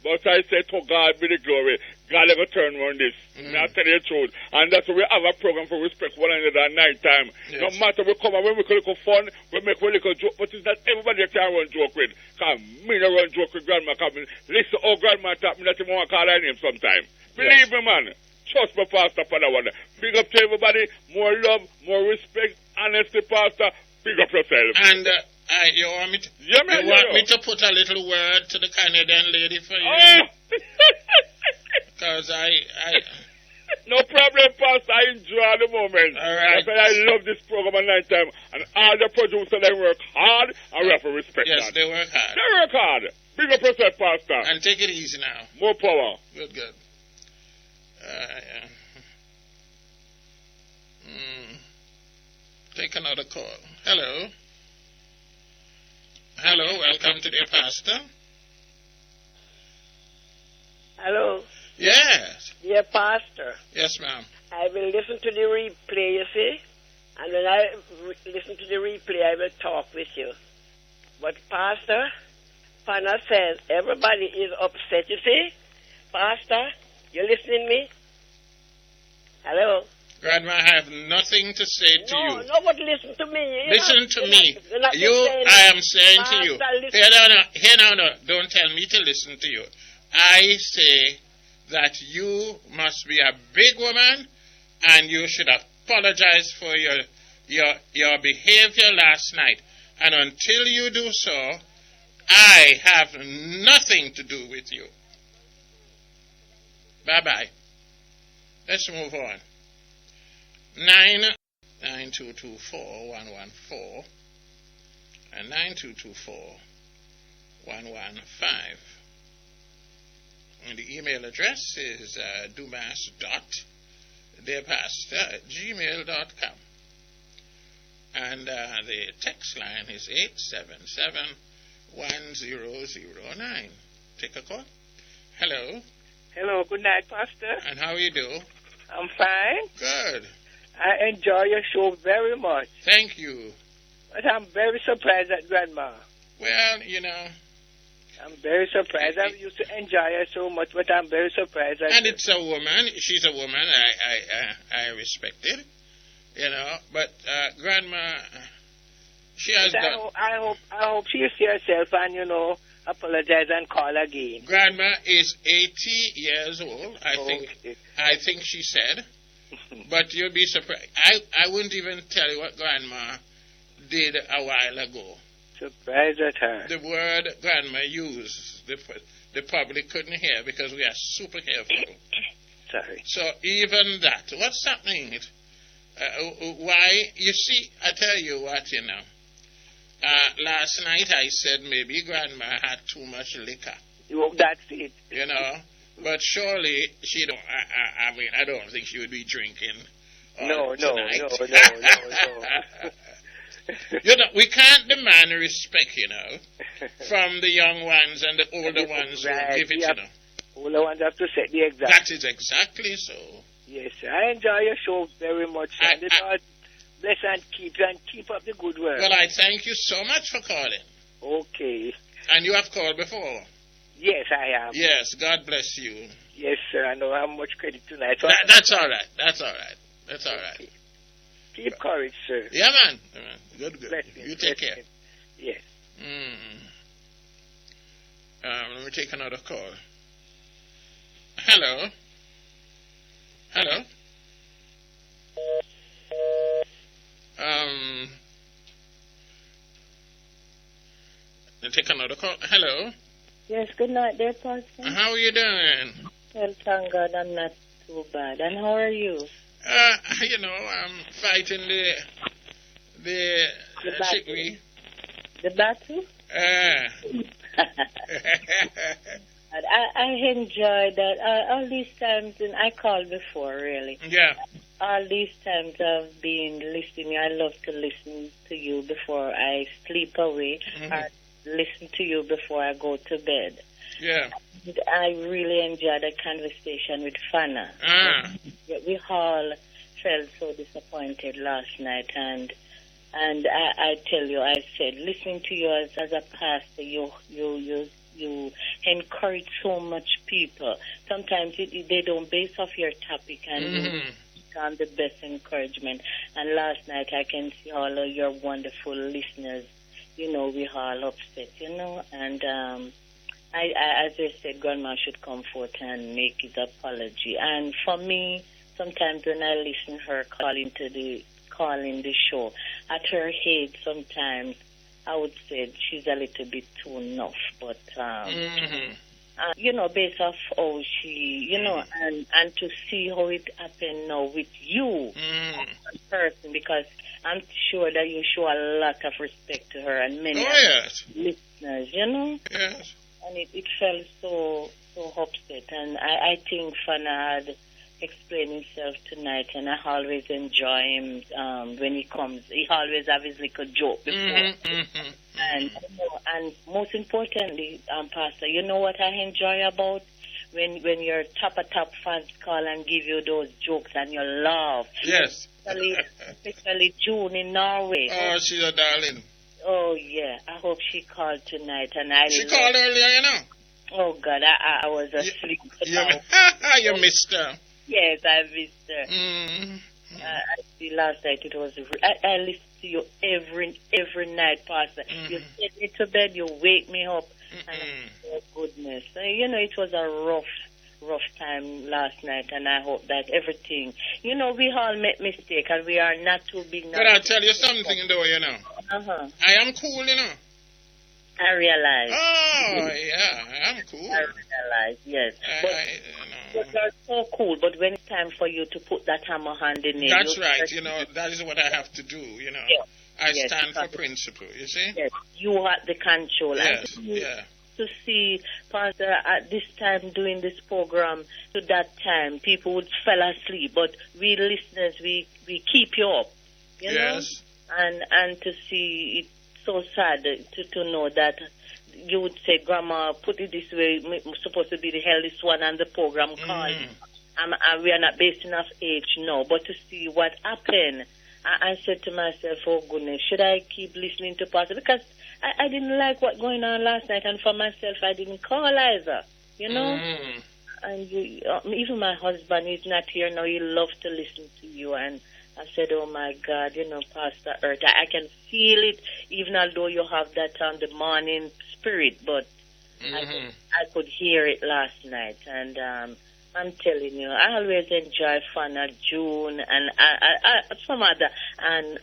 But I say to God be the glory. God never turn on this. I tell you the truth. And that's why we have a program for respect one another at night time. Yes. No matter we come and we make a little fun, we make a little joke, but it's not everybody can run joke with. Because me no run joke with Grandma. Because listen, Grandma talk me that you want to call her name sometime. Believe me, man. Trust me, Pastor, for that one. Big up to everybody. More love, more respect, honesty, Pastor. Big up yourself. And you want me to, me to put a little word to the Canadian lady for you? Because I no problem, Pastor. I enjoy the moment. All right. I love this program at night time. And all the producers, they work hard. And we have to respect that. Yes, they work hard. They work hard. Big up yourself, Pastor. And take it easy now. More power. Good. Take another call. Hello, welcome to the Pastor. Hello. Yes. Dear Pastor. Yes, ma'am. I will listen to the replay, you see. And when I listen to the replay, I will talk with you. But Pastor, Pana says everybody is upset, you see. Pastor, you listening me? Hello? Grandma, I have nothing to say to you. No, but listen to me. Listen to me. I am saying Pastor, to you. Here now. Don't tell me to listen to you. I say that you must be a big woman and you should apologize for your behavior last night. And until you do so, I have nothing to do with you. Bye-bye. Let's move on. 99224-114 and 9224-115. And the email address is dumas.dearpastor@gmail.com. And the text line is 877-1009. Take a call. Hello. Hello, good night, Pastor. And how you do? I'm fine. Good. I enjoy your show very much. Thank you. But I'm very surprised at Grandma. Well, you know. I'm very surprised. I used to enjoy her so much, but I'm very surprised at And her. it's a woman. She's a woman. I respect it. You know, but Grandma, she has done. I hope she see herself and, apologize and call again. Grandma is 80 years old, I think she said. But you'll be surprised. I wouldn't even tell you what Grandma did a while ago. Surprised at her. The word Grandma used, the public couldn't hear because we are super careful. Sorry. So even that, what's happening? Why? You see, I tell you what, last night I said maybe Grandma had too much liquor. That's it. But surely she don't. I mean, I don't think she would be drinking. No. We can't demand respect, from the young ones and the older ones right. who give it, Older ones have to set the example. That is exactly so. Yes, sir. I enjoy your show very much. God bless and keep up the good work. Well, I thank you so much for calling. Okay. And you have called before? Yes, I have. Yes, God bless you. Yes, sir. I know how much credit tonight. That's all right. That's all right. Okay. Keep courage, sir. Yeah, man. Good. You take care. Yes. Let me take another call. Hello. Let me take another call. Hello. Yes, good night there, Pastor. How are you doing? Well, thank God I'm not too bad. And how are you? I'm fighting the chickweed. The battle? I enjoy that. All these times, and I called before, really. Yeah. All these times I've been listening. I love to listen to you before I sleep away. Or listen to you before I go to bed. Yeah. And I really enjoyed that conversation with Fana. We all felt so disappointed last night, and I tell you, I said, listening to you as a pastor, you encourage so much people. Sometimes they don't base off your topic and on the best encouragement. And last night I can see all of your wonderful listeners. We all upset, and I as I said, Grandma should come forth and make his apology. And for me, sometimes when I listen her calling the show, at her age, sometimes I would say she's a little bit too enough, but based off how she, and to see how it happened now with you, as a person, because I'm sure that you show a lot of respect to her and many listeners, Yes. And it felt so upset, and I think Fana had explained himself tonight, and I always enjoy him when he comes. He always have his little joke before. And most importantly, Pastor, you know what I enjoy about when your top fans call and give you those jokes and you laugh. Yes. Especially June in Norway. Oh, she's a darling. Oh yeah, I hope she called tonight, and she called earlier, Oh God, I was asleep. You missed her. Yes, I missed her. I see last night it was. I listen to you every night, Pastor. You send me to bed, you wake me up, and oh goodness, it was a rough time last night, and I hope that everything, we all make mistakes, and we are not too big now. But I'll tell you something, though, I am cool, I realize. Oh, yeah, I am cool. I realize, yes. But you're so cool, but when it's time for you to put that hammer hand in it. That's right, that is what I have to do, Yeah. I stand for principle, you see? Yes, you are the control. Yes, to see, Pastor, at this time doing this program, to that time, people would fall asleep, but we listeners, we keep you up, Yes. And to see, it's so sad to know that you would say, Grandma, put it this way, I'm supposed to be the healthiest one on the program called. We are not based enough age, no, but to see what happened, I said to myself, oh goodness, should I keep listening to Pastor? Because I didn't like what going on last night, and for myself, I didn't call either, And even my husband, he's not here now, he loves to listen to you, and I said, oh my God, Pastor Earth, I can feel it, even although you have that on the morning spirit, but I could hear it last night, and I'm telling you, I always enjoy Fana, June, and some other, and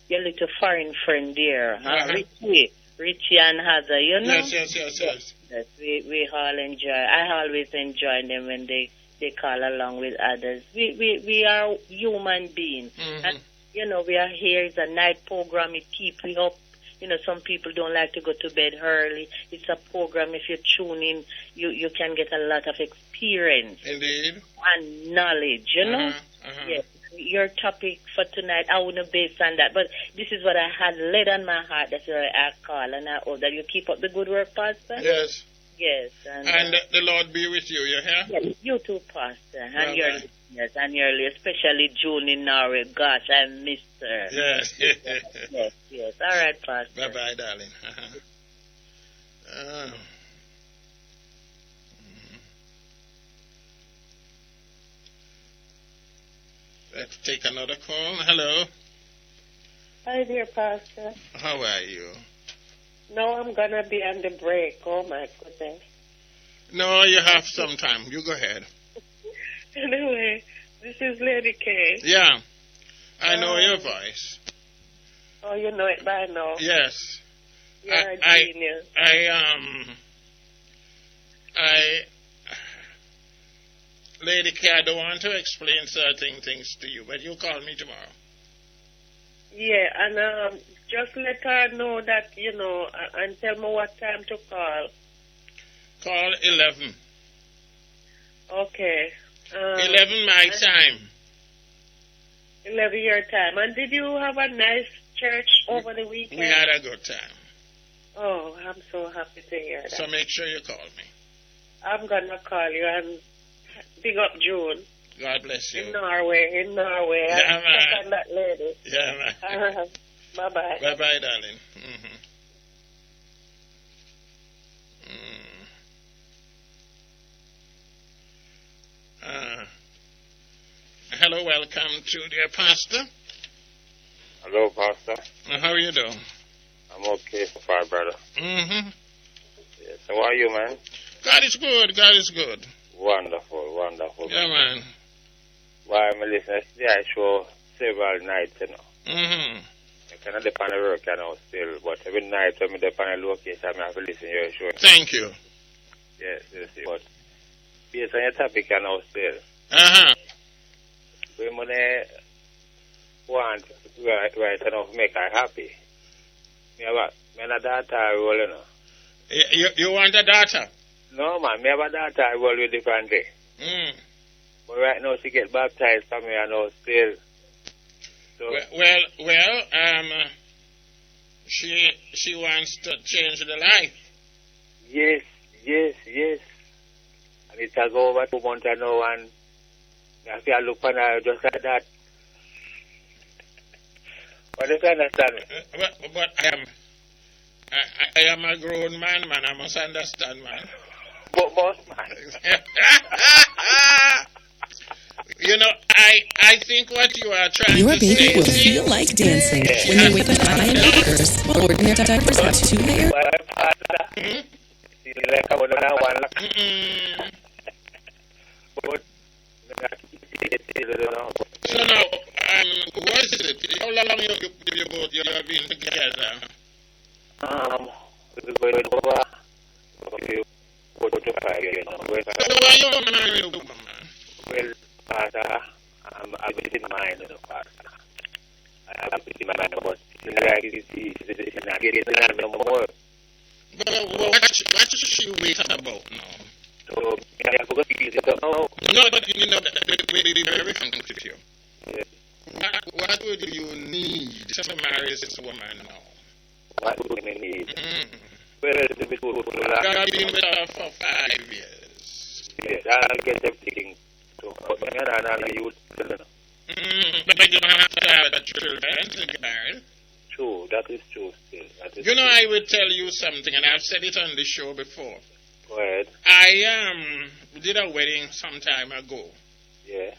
your little foreign friend there, Richie and Heather, Yes. Yes, we all enjoy. I always enjoy them when they they call along with others. We are human beings. And, we are here. It's a night program. It keeps me up. Some people don't like to go to bed early. It's a program. If you tune in, you can get a lot of experience. Indeed. And knowledge, Yes. Your topic for tonight, I wouldn't base on that. But this is what I had laid on my heart. That's why I call. And I hope that you keep up the good work, Pastor. Yes. Yes. And the Lord be with you. You hear? Yes, you too, Pastor. And your listeners, and especially June in Norway. Gosh, I missed her. Yes. yes. All right, Pastor. Bye-bye, darling. Let's take another call. Hello. Hi, dear Pastor. How are you? No, I'm going to be on the break. Oh, my goodness. No, you have some time. You go ahead. Anyway, this is Lady K. Yeah. I know your voice. Oh, you know it by now? Yes. You're a genius. Lady K, I don't want to explain certain things to you, but you call me tomorrow. Yeah, and just let her know that, and tell me what time to call. Call 11. Okay. 11 my time. 11 your time. And did you have a nice church over the weekend? We had a good time. Oh, I'm so happy to hear that. So make sure you call me. I'm going to call you and big up June. God bless you. In Norway. Yeah, man. That lady. Yeah, man. Bye-bye. Bye-bye, darling. Hello, welcome to dear Pastor. Hello, Pastor. How are you doing? I'm okay so far, brother. Mm-hmm. Yes. How are you, man? God is good. God is good. Wonderful. Yeah, man. Why I'm listening to the show several nights, Mm-hmm. I cannot depend on work, still, but every night when I depend on location, I have to listen to your show. Thank you. Yes. But based on your topic, still. Uh-huh. When I want right enough to make her happy, me have a daughter role, You want a daughter? No, man, me have a daughter role with different day. But right now she get baptized for me still. So she wants to change the life. Yes. And it has over 2 months now, and if you look on her just like that. But you can understand me. But I am a grown man, I must understand, man. But boss, man. I think what you are trying your to say... baby will feel like dancing when you wake up high in diapers. Ordinary diapers have 2 layers. So now, what is it? How long you both have been together? Go to 5 years now. So why you married a woman? Well, Father, I didn't mind, Father. I didn't mind, but it's not getting no more. But what should she wait about now? So, I have to go see it now. No, but that will be very sensitive. Yes. What would you need to marry this woman now? What would you need? Well, I've been with her for 5 years. Yes, I'll get everything. But you don't have to have children to get married. True, that is true still. I would tell you something, and I've said it on the show before. Go ahead. I did a wedding some time ago. Yeah.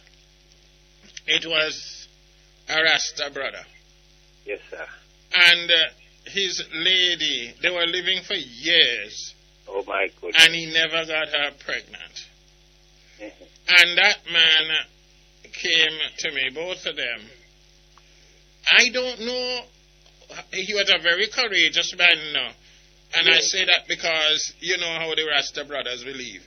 It was a Rasta brother. Yes, sir. And his lady, they were living for years. Oh, my goodness. And he never got her pregnant. And that man came to me, both of them. I don't know. He was a very courageous man, And I say that because you know how the Rasta brothers believe.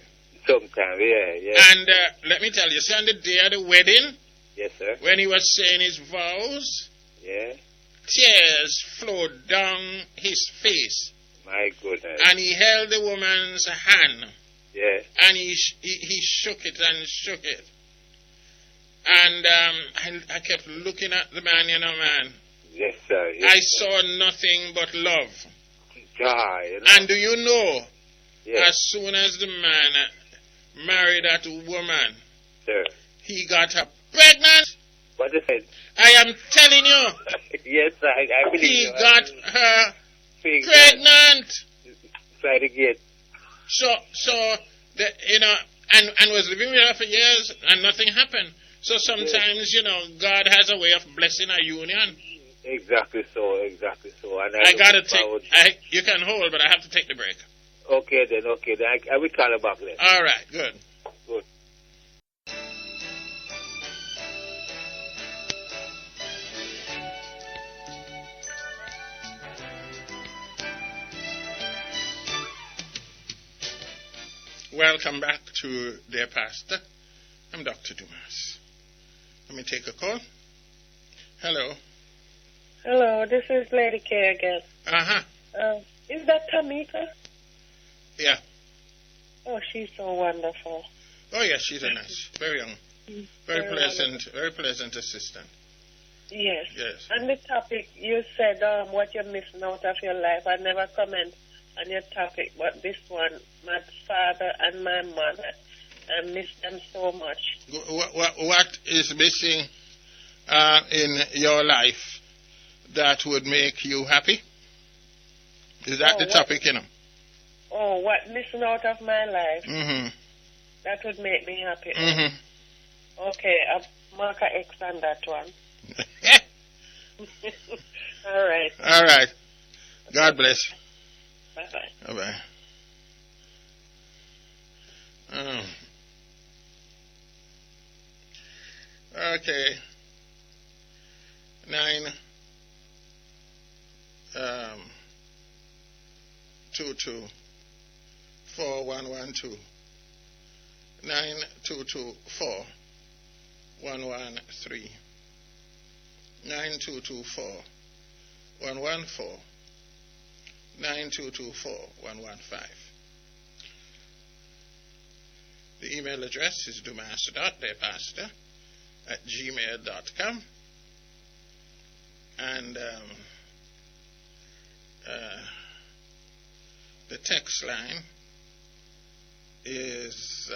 sometime, yeah. And let me tell you, see, on the day of the wedding, yes, sir, when he was saying his vows, yeah, tears flowed down his face. My goodness. And he held the woman's hand. Yeah. And he shook it and shook it. And I kept looking at the man, man. Yes, sir. Yes, I saw nothing but love. God, And do you know, as soon as the man married that woman, sir, he got her pregnant. What is it? I am telling you. Yes, I believe he you. got her pregnant. Try to get. So and was living with her for years and nothing happened. So sometimes, God has a way of blessing a union. Exactly so. And I gotta take. You can hold, but I have to take the break. Okay then. I will call her back then. All right. Good. Welcome back to Dear Pastor. I'm Dr. Dumas. Let me take a call. Hello. Hello, this is Lady K again. Uh-huh. Is that Tamika? Yeah. Oh, she's so wonderful. Oh, yes, she's a nice, very young, very pleasant assistant. Yes. Yes. And the topic, you said what you're missing out of your life. I never comment on your topic, but this one, my father and my mother, I miss them so much. What is missing in your life that would make you happy? Is that the topic, Oh, what missing out of my life? Mm-hmm. That would make me happy. Mm-hmm. Okay, I'll mark an X on that one. All right. All right. God bless. Bye-bye. Bye-bye. Okay. 9224112 9224113 9224 114 9224-115. The email address is dumas.thepastor@gmail.com. And the text line is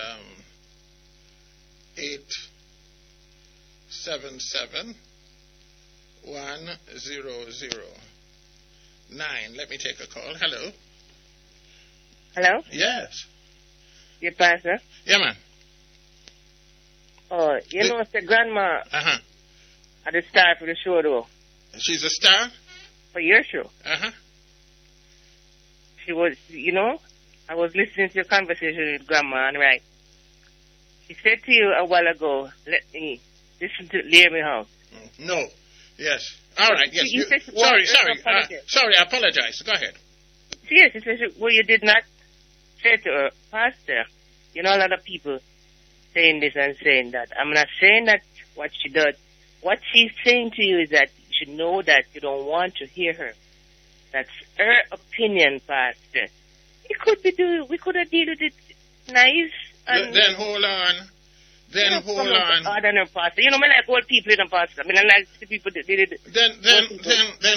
877-100-9. Let me take a call. Hello. Hello? Yes. Your pastor? Yeah, man. Oh, you know, it's the grandma at the star for the show, though. She's a star? For your show. She was, I was listening to your conversation with grandma, and right. She said to you a while ago, let me listen to Lear House. No. Yes. All right, yes. Sorry, I apologize. Go ahead. Yes, she said, well, you did not say to her, Pastor, a lot of people saying this and saying that. I'm not saying that what she does. What she's saying to you is that you should know that you don't want to hear her. That's her opinion, Pastor. We could have dealt with it nice. And then hold on. Hold on. I don't know, Pastor. I like old people, Pastor. I like the people that did it. Then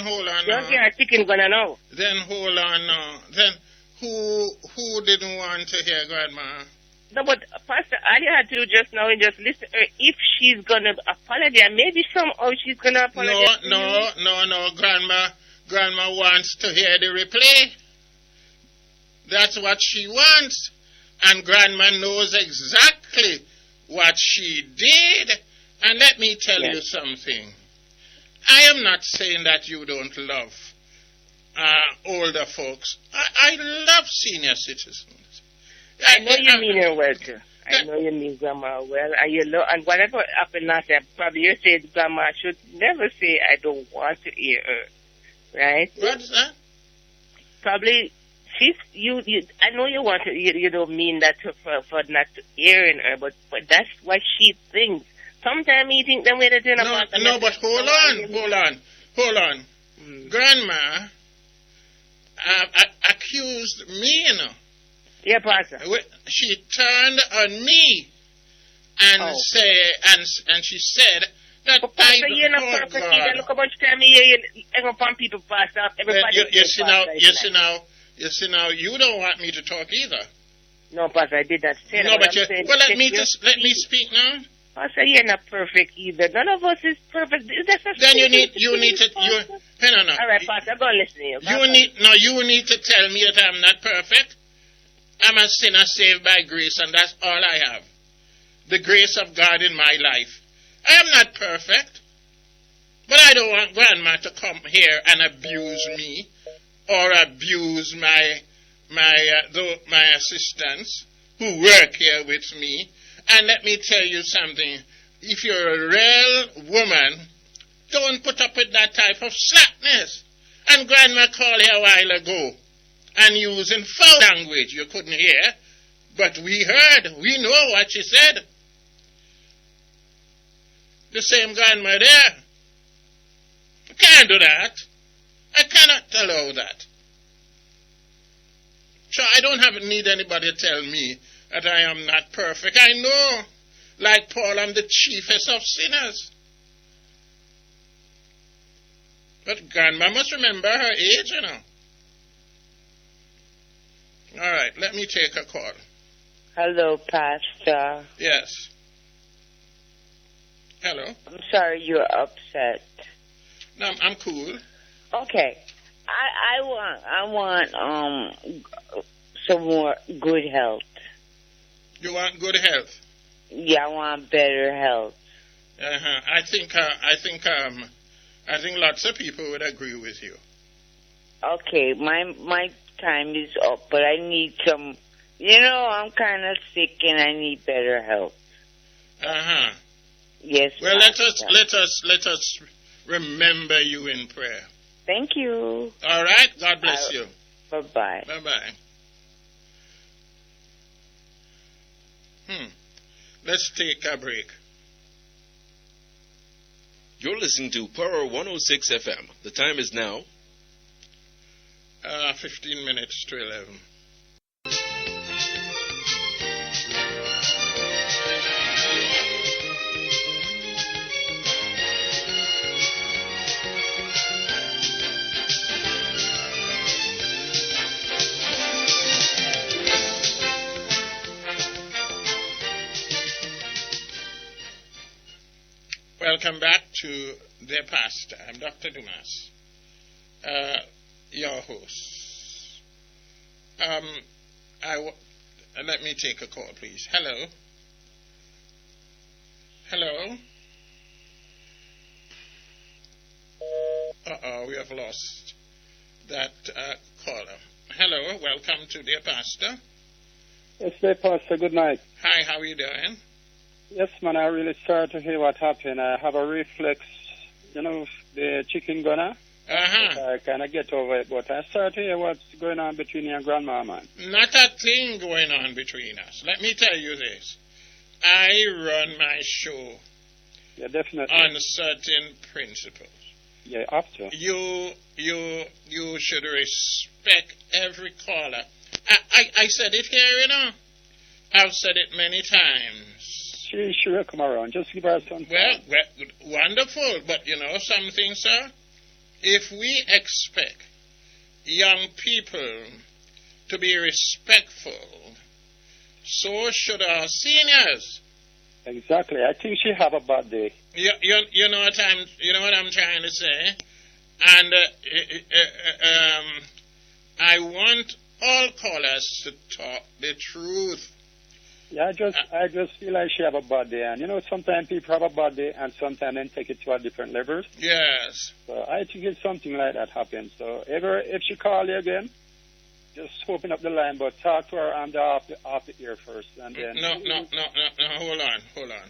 hold on. Don't get a chicken gonna know. Then hold on now. Then who didn't want to hear Grandma? No, but Pastor, all you had to do just now is just listen to her. If she's gonna apologize, maybe somehow she's gonna apologize. No. Grandma wants to hear the replay. That's what she wants. And Grandma knows exactly what she did. And let me tell you something. I am not saying that you don't love older folks. I love senior citizens. I know you mean her well, too. I know you mean Grandma well. And whatever happened last time, probably you said Grandma should never say, I don't want to hear her. Right? What's that? Probably I know you want to, you don't mean that for not hearing her, but that's what she thinks. Sometimes you think the way that you're not. No, but hold on. Grandma accused me, you know. Yeah, Pastor. She turned on me and she said that Pastor, you're not perfect either. Look how much time you hang up on people, Pastor. Everybody you see now, you don't want me to talk either. No, Pastor, I did not say that. No, but let me speak now. Pastor, you're not perfect either. None of us is perfect. Then you need to. No. All right, Pastor, I'm going to listen to you. You need to tell me that I'm not perfect. I'm a sinner saved by grace, and that's all I have. The grace of God in my life. I am not perfect, but I don't want Grandma to come here and abuse me or abuse my assistants who work here with me. And let me tell you something. If you're a real woman, don't put up with that type of slackness. And Grandma called here a while ago and using foul language. You couldn't hear, but we heard. We know what she said. The same Grandma there. I can't do that. I cannot allow that. So I don't need anybody to tell me that I am not perfect. I know, like Paul, I'm the chiefest of sinners. But Grandma must remember her age, you know. All right, let me take a call. Hello, Pastor. Yes. Hello. I'm sorry you're upset. No, I'm cool. Okay. I want some more good health. You want good health? Yeah, I want better health. I think lots of people would agree with you. Okay, my time is up, but I need some. I'm kind of sick and I need better health. Yes. Well, let us remember you in prayer. Thank you. All right. God bless you. Bye-bye. Bye-bye. Let's take a break. You're listening to Power 106 FM. The time is now 15 minutes to 11. Welcome back to The Pastor. I'm Dr. Dumas, your host. Let me take a call, please. Hello? Hello? We have lost that caller. Hello, welcome to The Pastor. Yes, dear Pastor, good night. Hi, how are you doing? Yes, man, I really sorry to hear what happened. I have a reflex, the chicken gunner. I kind of get over it, but I sorry to hear what's going on between you and Grandma, man. Not a thing going on between us. Let me tell you this. I run my show on certain principles. Yeah, have to. You should respect every caller. I said it here, I've said it many times. She will come around. Just give her some time. Well, wonderful. But something, sir? If we expect young people to be respectful, so should our seniors. Exactly. I think she have a bad day. You know what I'm trying to say? And I want all callers to talk the truth. Yeah, I just feel like she have a bad day. And, sometimes people have a bad day and sometimes they take it to a different level. Yes. So I think it's something like that happens. So if she call you again, just open up the line, but talk to her and off the ear first. And then No. Hold on.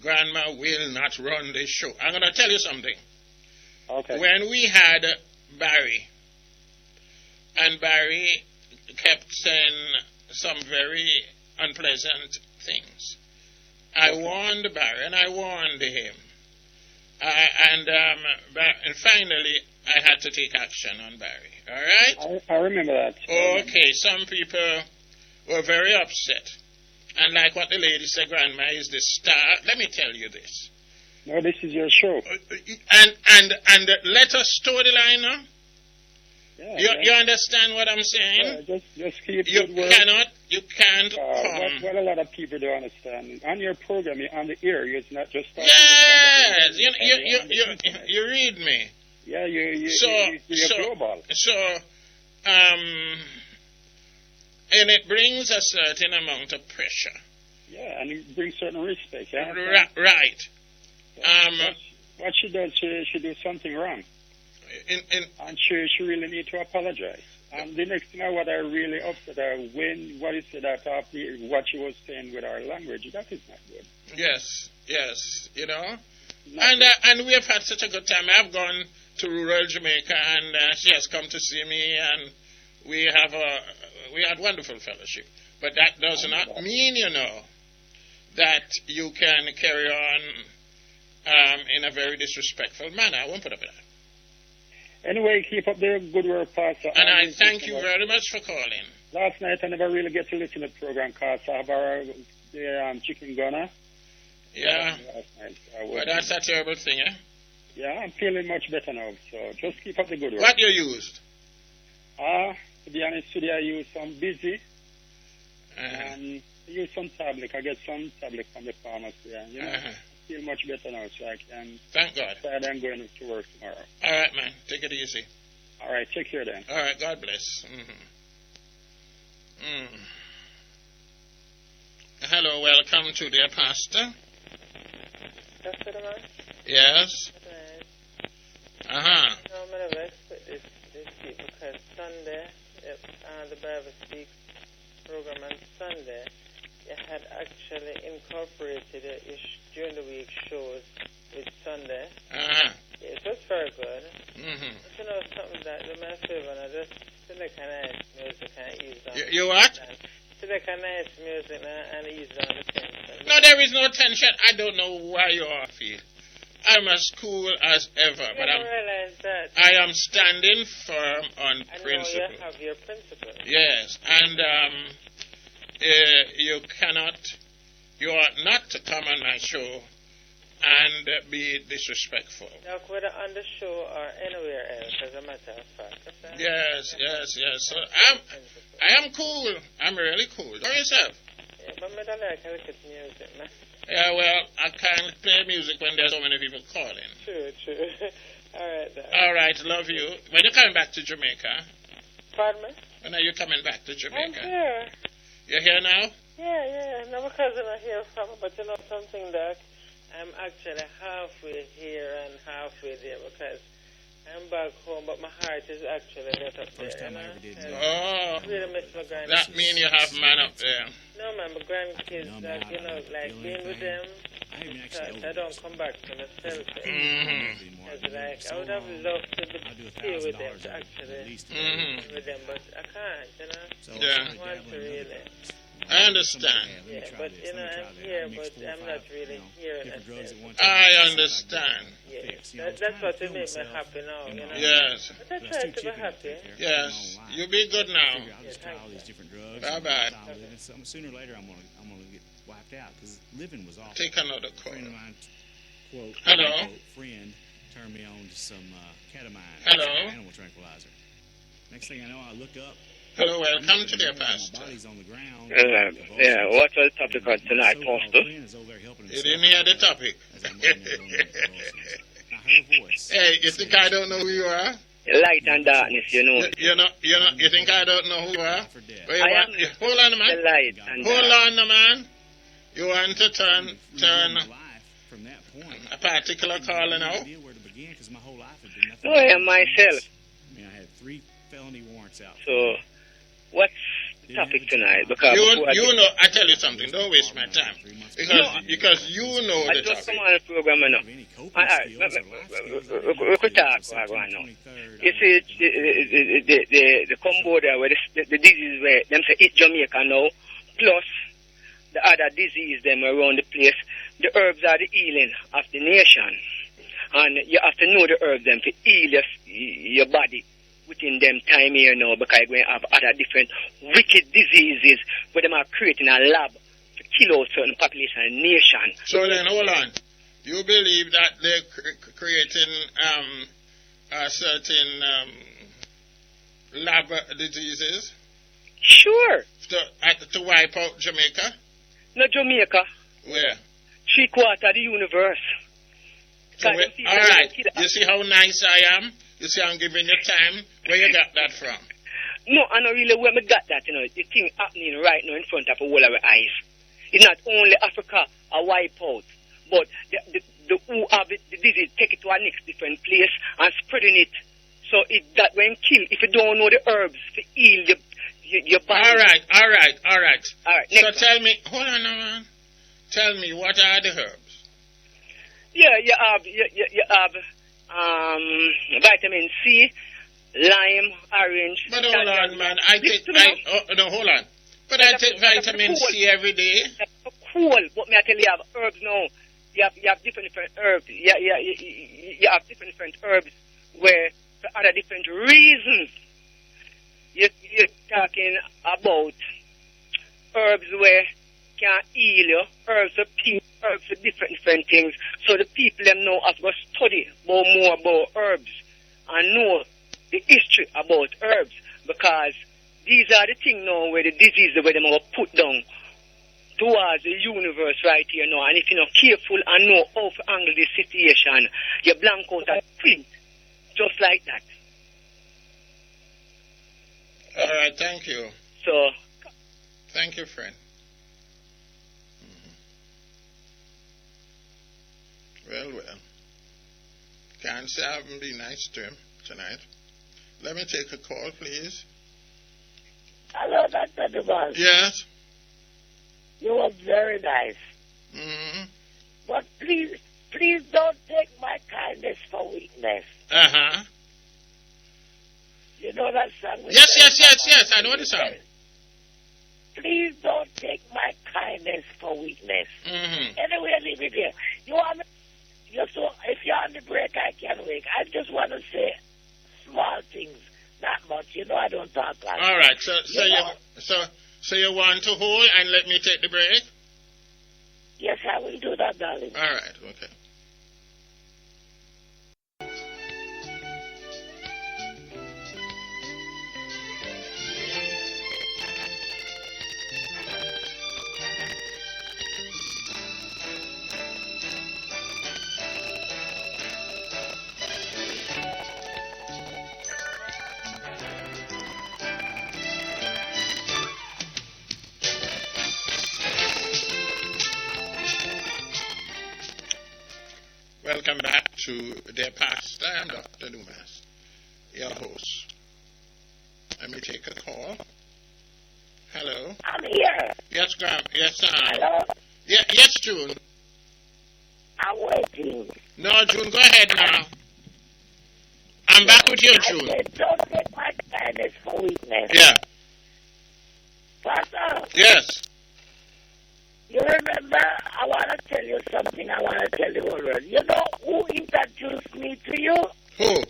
Grandma will not run this show. I'm going to tell you something. Okay. When we had Barry, And Barry kept saying some very unpleasant things. I warned Barry, and I warned him. And finally, I had to take action on Barry. All right? I remember that. Okay, some people were very upset. And like what the lady said, Grandma is the star. Let me tell you this. No, this is your show. And let us toe the line now. Yeah, you understand what I'm saying? Yeah, just keep good work. You can't come. What a lot of people don't understand. On your program, on the air, it's not just... Yes! You read me. Yeah, you're global. And it brings a certain amount of pressure. Yeah, and it brings certain respect. Yeah? Right. What she does, she does something wrong. And she really need to apologize. And the next thing what I really upset her what is it that what she was saying with our language, that is not good. Yes, you know. And we have had such a good time. I've gone to rural Jamaica, and she has come to see me, and we had wonderful fellowship. But that does not mean, you know, that you can carry on in a very disrespectful manner. I won't put up with that. Anyway, keep up the good work, Pastor. And I thank you very much for calling. Last night I never really get to listen to the program because I have the chicken gunner. Yeah. Last night. Well, that's a terrible thing, eh? Yeah, I'm feeling much better now, so just keep up the good work. What you used? To be honest with you, I use some busy. And I use some tablet. I get some tablet from the pharmacy. And, you know, I feel much better now, so I can... Thank God. I'm going to work tomorrow. All right, man. Take it easy. All right. Take care then. All right. God bless. Hello. Welcome to the pastor. Yes. No, I'm going to expect this week because Sunday, the Bible Speaks program on Sunday, you had actually incorporated it during the week shows with Sunday. Yeah, it was very good. But you know, something that the my favorite, and I just select a nice music and ease on. You what? Select a nice music and ease on the tension. No, there is no tension. I don't know why you are feeling. I'm as cool as ever, but I am standing firm on principle. You have your principle. Yes, and you are not to come on my show and be disrespectful. Now, whether on the show or anywhere else, as a matter of fact. Yes. So I am cool. I'm really cool. How yourself? Yeah, but I don't like to music, man. Yeah, well, I can't play music when there's so many people calling. True. All right, then. All right, love you. When you coming back to Jamaica? Pardon me? When are you coming back to Jamaica? I'm here. You're here now? Yeah. No, because I'm not here from, but you know something, Doc? I'm actually halfway here and halfway there because I'm back home, but my heart is actually right up there. First time I ever did. Really miss my grandkids. That mean you have man up there? No, man, my grandkids, being with them, I don't come back to myself. Because, I would have loved to be with them, actually, with them, but I can't, you know? I want to really. I understand. Yeah, but, you know, I'm here, but I'm not really here. I understand. Yeah, that's what will make me happy now, you know? Yes. But I try to be happy. Yes. You be good now. I'll just try all these different drugs. Bye-bye. Sooner or later, I'm gonna get wiped out because living was awful. Take another call. A friend of mine, quote, hello. Friend turned me on to some ketamine. Hello. Animal tranquilizer. Next thing I know, I look up. Hello, welcome to the pastor. Yeah, what's the topic on tonight, Pastor? You didn't hear the topic. Hey, you think I don't know who you are? Light and darkness, you know. You think I don't know who you are? Hold on, man. The light and hold on, man. You want to turn a particular caller now? No, I am myself. I had 3 felony warrants out. So, what's topic tonight because you know, I tell you something. Don't waste my time because you know the topic. I just come on the program now. We could talk right now. You see, the Cambodia where the disease where them say it Jamaica now, plus the other disease them around the place. The herbs are the healing of the nation, and you have to know the herbs them to heal your body within them time here now, because we have other different wicked diseases where them are creating a lab to kill out certain population and nation. So then, hold on. You believe that they're creating certain lab diseases? Sure. To wipe out Jamaica? Not Jamaica. Where? 3/4 of the universe. So all right. You see how nice I am? You see I'm giving you time? Where you got that from? No, I know really where I got that, you know. The thing happening right now in front of all our eyes. It's not only Africa a wipe out, but the who have the disease take it to a next different place and spreading it. So that when kill, if you don't know the herbs to heal your body. All right. So tell me, hold on now, man. Tell me, what are the herbs? Yeah, you have vitamin C, lime, orange. But hold on, man. Hold on. But I take vitamin C every day. Cool. What may I tell you? You have herbs now. You have different herbs. You have different herbs where for other different reasons. You're talking about herbs where can heal you, herbs for people, herbs for different things. So the people them know have to study more about herbs and know the history about herbs, because these are the things now where the diseases where them are put down towards the universe right here now. And if you're not careful and know how to handle this situation, you blank out a print just like that. All right, thank you. So, thank you, friend. Well. Can't say I haven't been nice to him tonight. Let me take a call, please. Hello, Dr. Dumas. Yes? You were very nice. Mm-hmm. But please don't take my kindness for weakness. Uh-huh. You know that song? Yes, I know the song. Please don't take my kindness for weakness. Mm-hmm. Anyway, leave it here. If you're on the break, I can wait. I just want to say small things, not much. You know, I don't talk like all right, so you want to hold and let me take the break? Yes, I will do that, darling. All right, okay. Welcome back to Their Past. I am Dr. Dumas, your host. Let me take a call. Hello? I'm here. Yes, Graham. Yes, sir. Hello? Yes, June. I'm waiting. No, June, go ahead now. I'm back with you, June. I said, don't take my kindness for weakness. Yeah. Pastor? Yes. You remember, I want to tell you something. I want to tell the whole world. You know who introduced me to you? Who?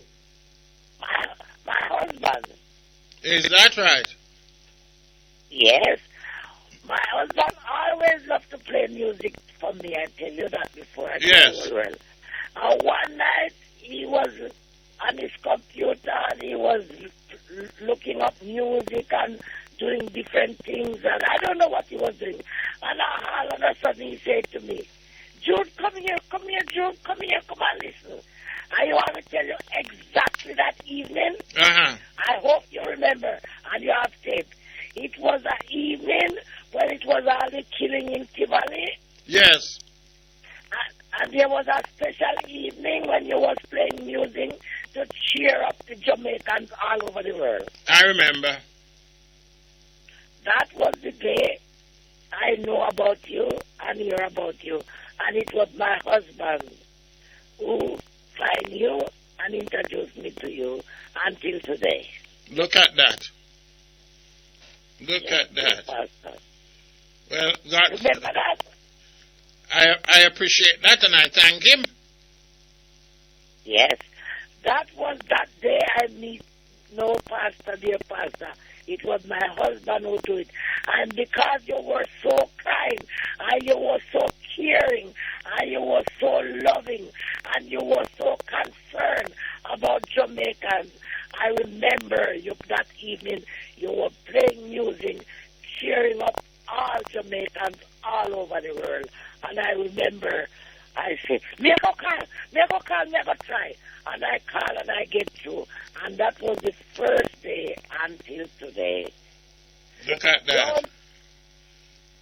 My husband. Is that right? Yes. My husband always loved to play music for me. I tell you that before. I tell you the whole world. One night, he was on his computer and he was looking up music and doing different things, and I don't know what he was doing. And all of a sudden he said to me, Jude, come here, Jude, come here, come and listen. I want to tell you exactly that evening. Uh-huh. I hope you remember, and you have tape. It was an evening when it was all the killing in Tivoli. Yes. And there was a special evening when you was playing music to cheer up the Jamaicans all over the world. I remember. that was the day I know about you and hear about you. And it was my husband who find you and introduced me to you until today. Look at that. Look at that. Pastor. Well, God, remember that? I appreciate that and I thank him. Yes. That was that day I meet no pastor, dear pastor. It was my husband who did it. And because you were so kind, and you were so caring, and you were so loving, and you were so concerned about Jamaicans, I remember you that evening you were playing music, cheering up all Jamaicans all over the world. And I remember I said, me go call, me go try. And I call and I get through. And that was the first day until today. Look at that.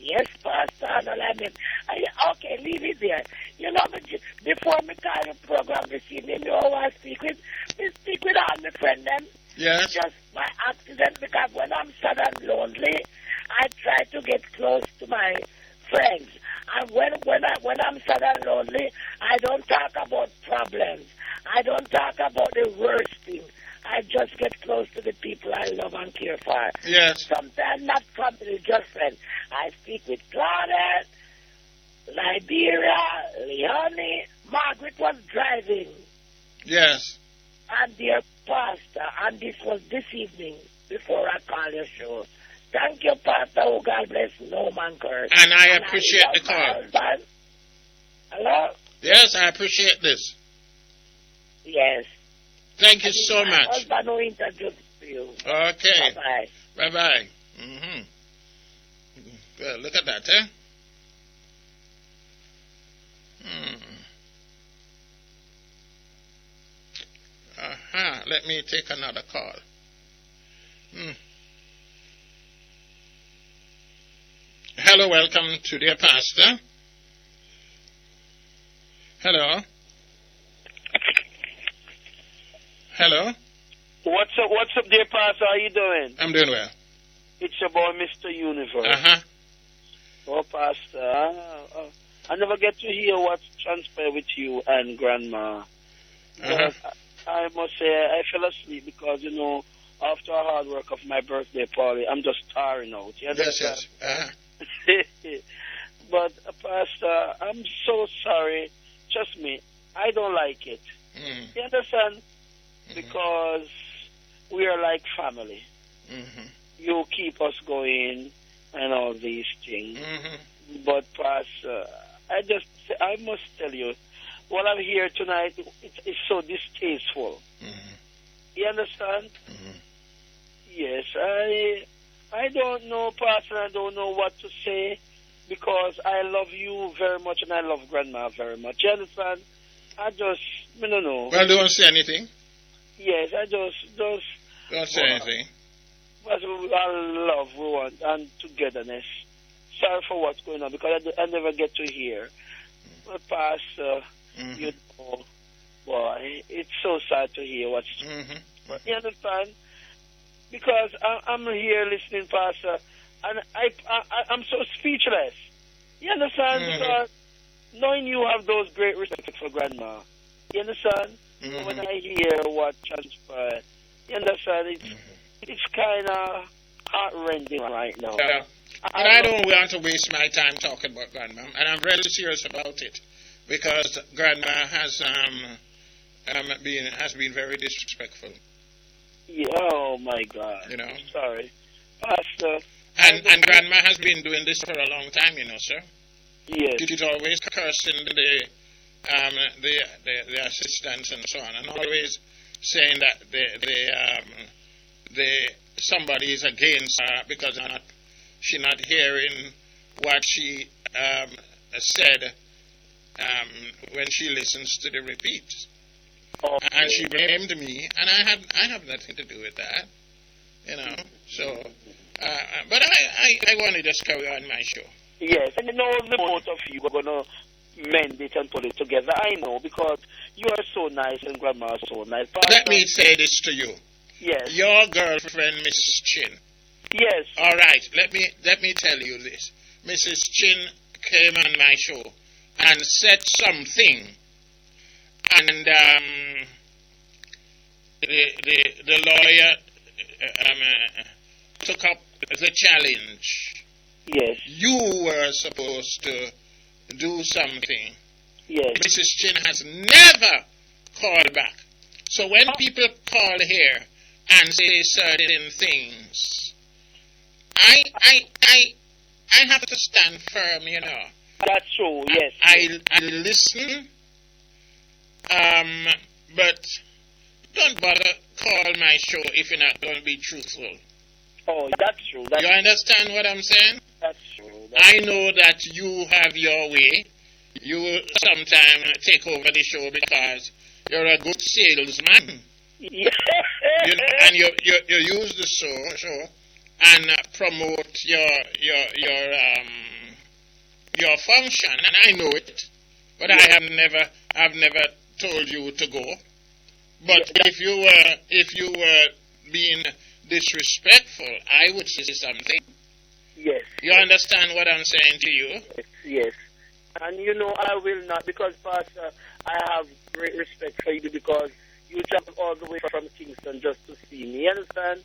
Yes, Pastor. Okay, leave it there. You know, before me call the program this evening, you always speak with all my friends then. Yes. Just by accident, because when I'm sad and lonely, I try to get close to my friends. And when I'm sad and lonely, I don't talk about problems. I don't talk about the worst things. I just get close to the people I love and care for. Yes. Sometimes not company, just friends. I speak with Claudette, Liberia, Leonie. Margaret was driving. Yes. And dear pastor, and this was this evening before I call your show. Thank you, Pastor. Oh, God bless no man curse. And I appreciate the call. Hello? Yes, I appreciate this. Yes. Thank you so much. My husband who introduced you. Okay. Bye-bye. Bye-bye. Mm-hmm. Well, look at that, eh? Let me take another call. Hello, welcome to dear pastor. Hello. Hello. What's up, dear pastor? How you doing? I'm doing well. It's your boy, Mr. Universe. Uh-huh. Oh, pastor, I never get to hear what's transpired with you and grandma. Uh-huh. I must say, I fell asleep because, you know, after a hard work of my birthday party, I'm just tiring out. You understand? Yes. But, Pastor, I'm so sorry. Trust me, I don't like it. You understand? Because we are like family. You keep us going and all these things. But, Pastor, I must tell you, what I'm here tonight is so distasteful. You understand? Yes, I don't know, Pastor, I don't know what to say because I love you very much and I love Grandma very much. You understand? I don't know. Well, don't say anything. Yes, I just don't say anything. But our love, we want, and togetherness. Sorry for what's going on because I never get to hear. But, Pastor, you know, boy, it's so sad to hear what's... You understand? Because I'm here listening, Pastor, and I'm so speechless. You understand? Because knowing you have those great respect for Grandma, you understand? When I hear what transpired, you understand? It's kind of heart-rending right now. Yeah. And I don't want to waste my time talking about Grandma, and I'm really serious about it because Grandma has been very disrespectful. Yeah, oh my God! You know, I'm sorry, Pastor. And Grandma has been doing this for a long time, you know, sir. Yes. She's always cursing the assistants and so on, and always saying that somebody is against her because she's not hearing what she said when she listens to the repeats. Okay. And she blamed me, and I have nothing to do with that, you know. So, but I want to just carry on my show. Yes, and you know the both of you are gonna mend it and put it together. I know because you are so nice and Grandma is so nice. Pastor, let me say this to you. Yes. Your girlfriend, Miss Chin, Yes. All right. Let me tell you this. Mrs. Chin came on my show and said something, and the lawyer took up the challenge. Yes. You were supposed to do something. Yes. Mrs. Chin has never called back. So when people call here and say certain things, I have to stand firm, you know. That's true, yes. I listen, but don't bother call my show if you're not going to be truthful. Oh, that's true. You understand what I'm saying? That's true. I know that you have your way. You will sometime take over the show because you're a good salesman. Yeah. And you use the show and promote your function, and I know it, but I have never told you to go. But if you were being disrespectful, I would say something. Yes. You understand what I'm saying to you? Yes. And you know, I will not, because Pastor, I have great respect for you because you travel all the way from Kingston just to see me. You understand?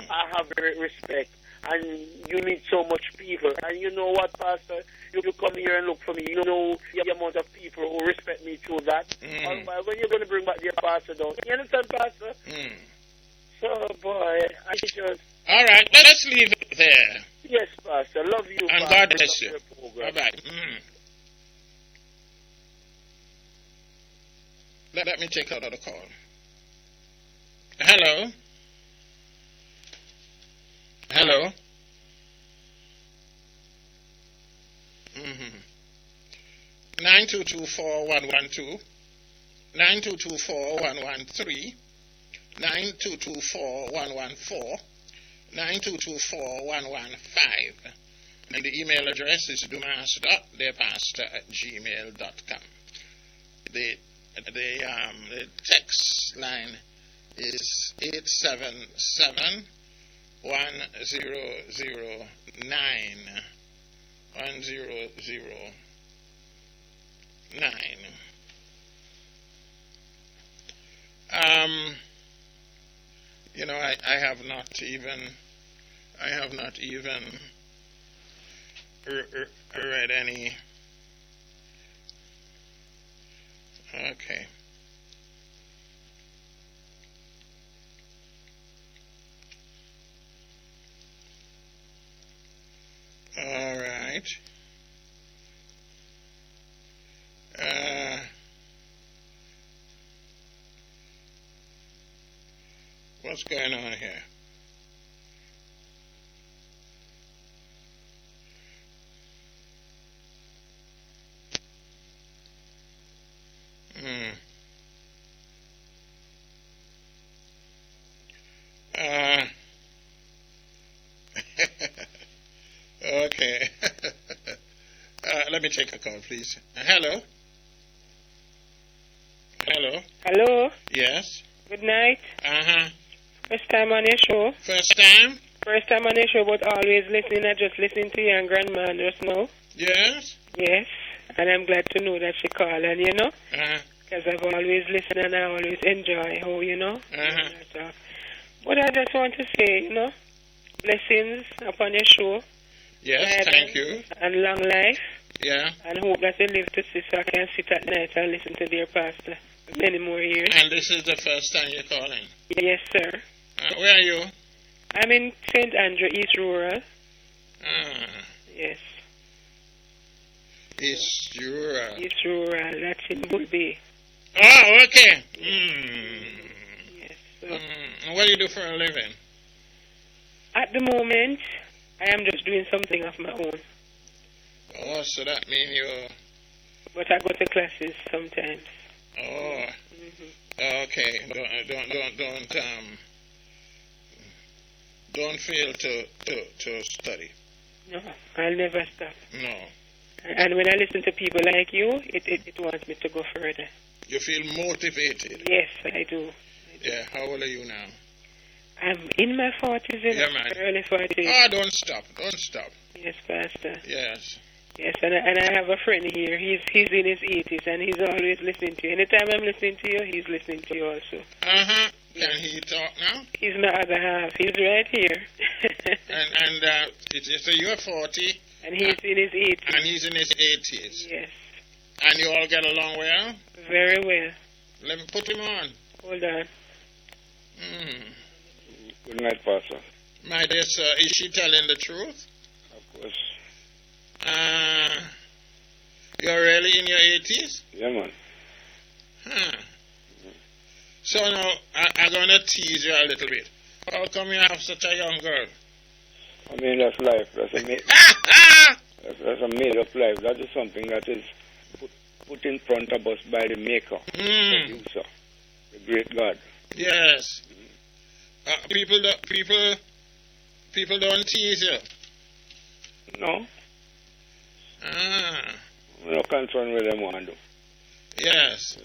I have great respect. And you meet so much people. And you know what, Pastor? You come here and look for me. You know the amount of people who respect me through that. Otherwise, when you're going to bring back the Pastor down. You understand, Pastor? So, boy, I just... All right, let's leave it there. Yes, Pastor. Love you, and Pastor. God bless you. Bye-bye. Let me take another call. Hello? Hello? 9224112, 9224113, 9224114, 9224115, and the email address is dumas.theirpastor@gmail.com. The text line is 877-1009. 1009. You know, I have not even read any. Okay. All right. What's going on here? Okay. Let me take a call, please. Hello? Hello? Hello? Yes? Good night. Uh-huh. First time on your show. First time? First time on your show, but always listening. I just listening to your grandma just now. Yes? Yes. And I'm glad to know that she called, and you know? Uh-huh. Because I've always listened and I always enjoy how, you know? Uh-huh. But I just want to say, you know, blessings upon your show. Yes, thank you. And long life. Yeah. And hope that you live to see so I can sit at night and listen to dear pastor many more years. And this is the first time you're calling? Yes, sir. Where are you? I'm in St. Andrew, East Rural. Yes. East Rural. East Rural, that's in Bull Bay. Oh, okay. Yes. So. What do you do for a living? At the moment, I am just doing something of my own. Oh, so that means you're... But I go to classes sometimes. Oh. Okay. Don't fail to study. No, I'll never stop. No. And when I listen to people like you, it wants me to go further. You feel motivated? Yes, I do. Yeah. How old are you now? I'm in my 40s, Yeah, man. early 40s. Oh, don't stop. Don't stop. Yes, Pastor. Yes. Yes, and I have a friend here. He's in his 80s, and he's always listening to you. Anytime I'm listening to you, he's listening to you also. Uh-huh. Can he talk now? He's my other half. He's right here. So you're 40. And he's in his 80s. And he's in his 80s. Yes. And you all get along well? Very well. Let me put him on. Hold on. Good night, Pastor. My dear sir, is she telling the truth? Of course. You're really in your 80s? Yeah, man. Huh. So now, I'm going to tease you a little bit. How come you have such a young girl? I mean, that's life. That's a made-up life. That is something that is put in front of us by the Maker, producer, the great God. Yes. People don't tease you. No. I'm not concerned with them want to do. Yes.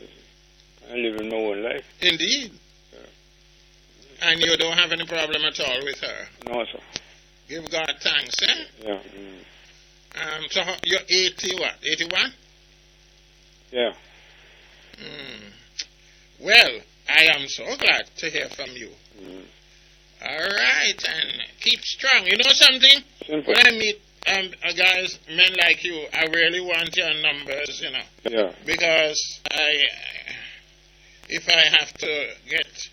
I live in my own life. Indeed. Yeah. And you don't have any problem at all with her? No, sir. Give God thanks, eh? Yeah. So you're 80 what? 81? Yeah. Well, I am so glad to hear from you. All right, and keep strong. You know something? Simple. When I meet guys, men like you, I really want your numbers, you know. Yeah. Because if I have to get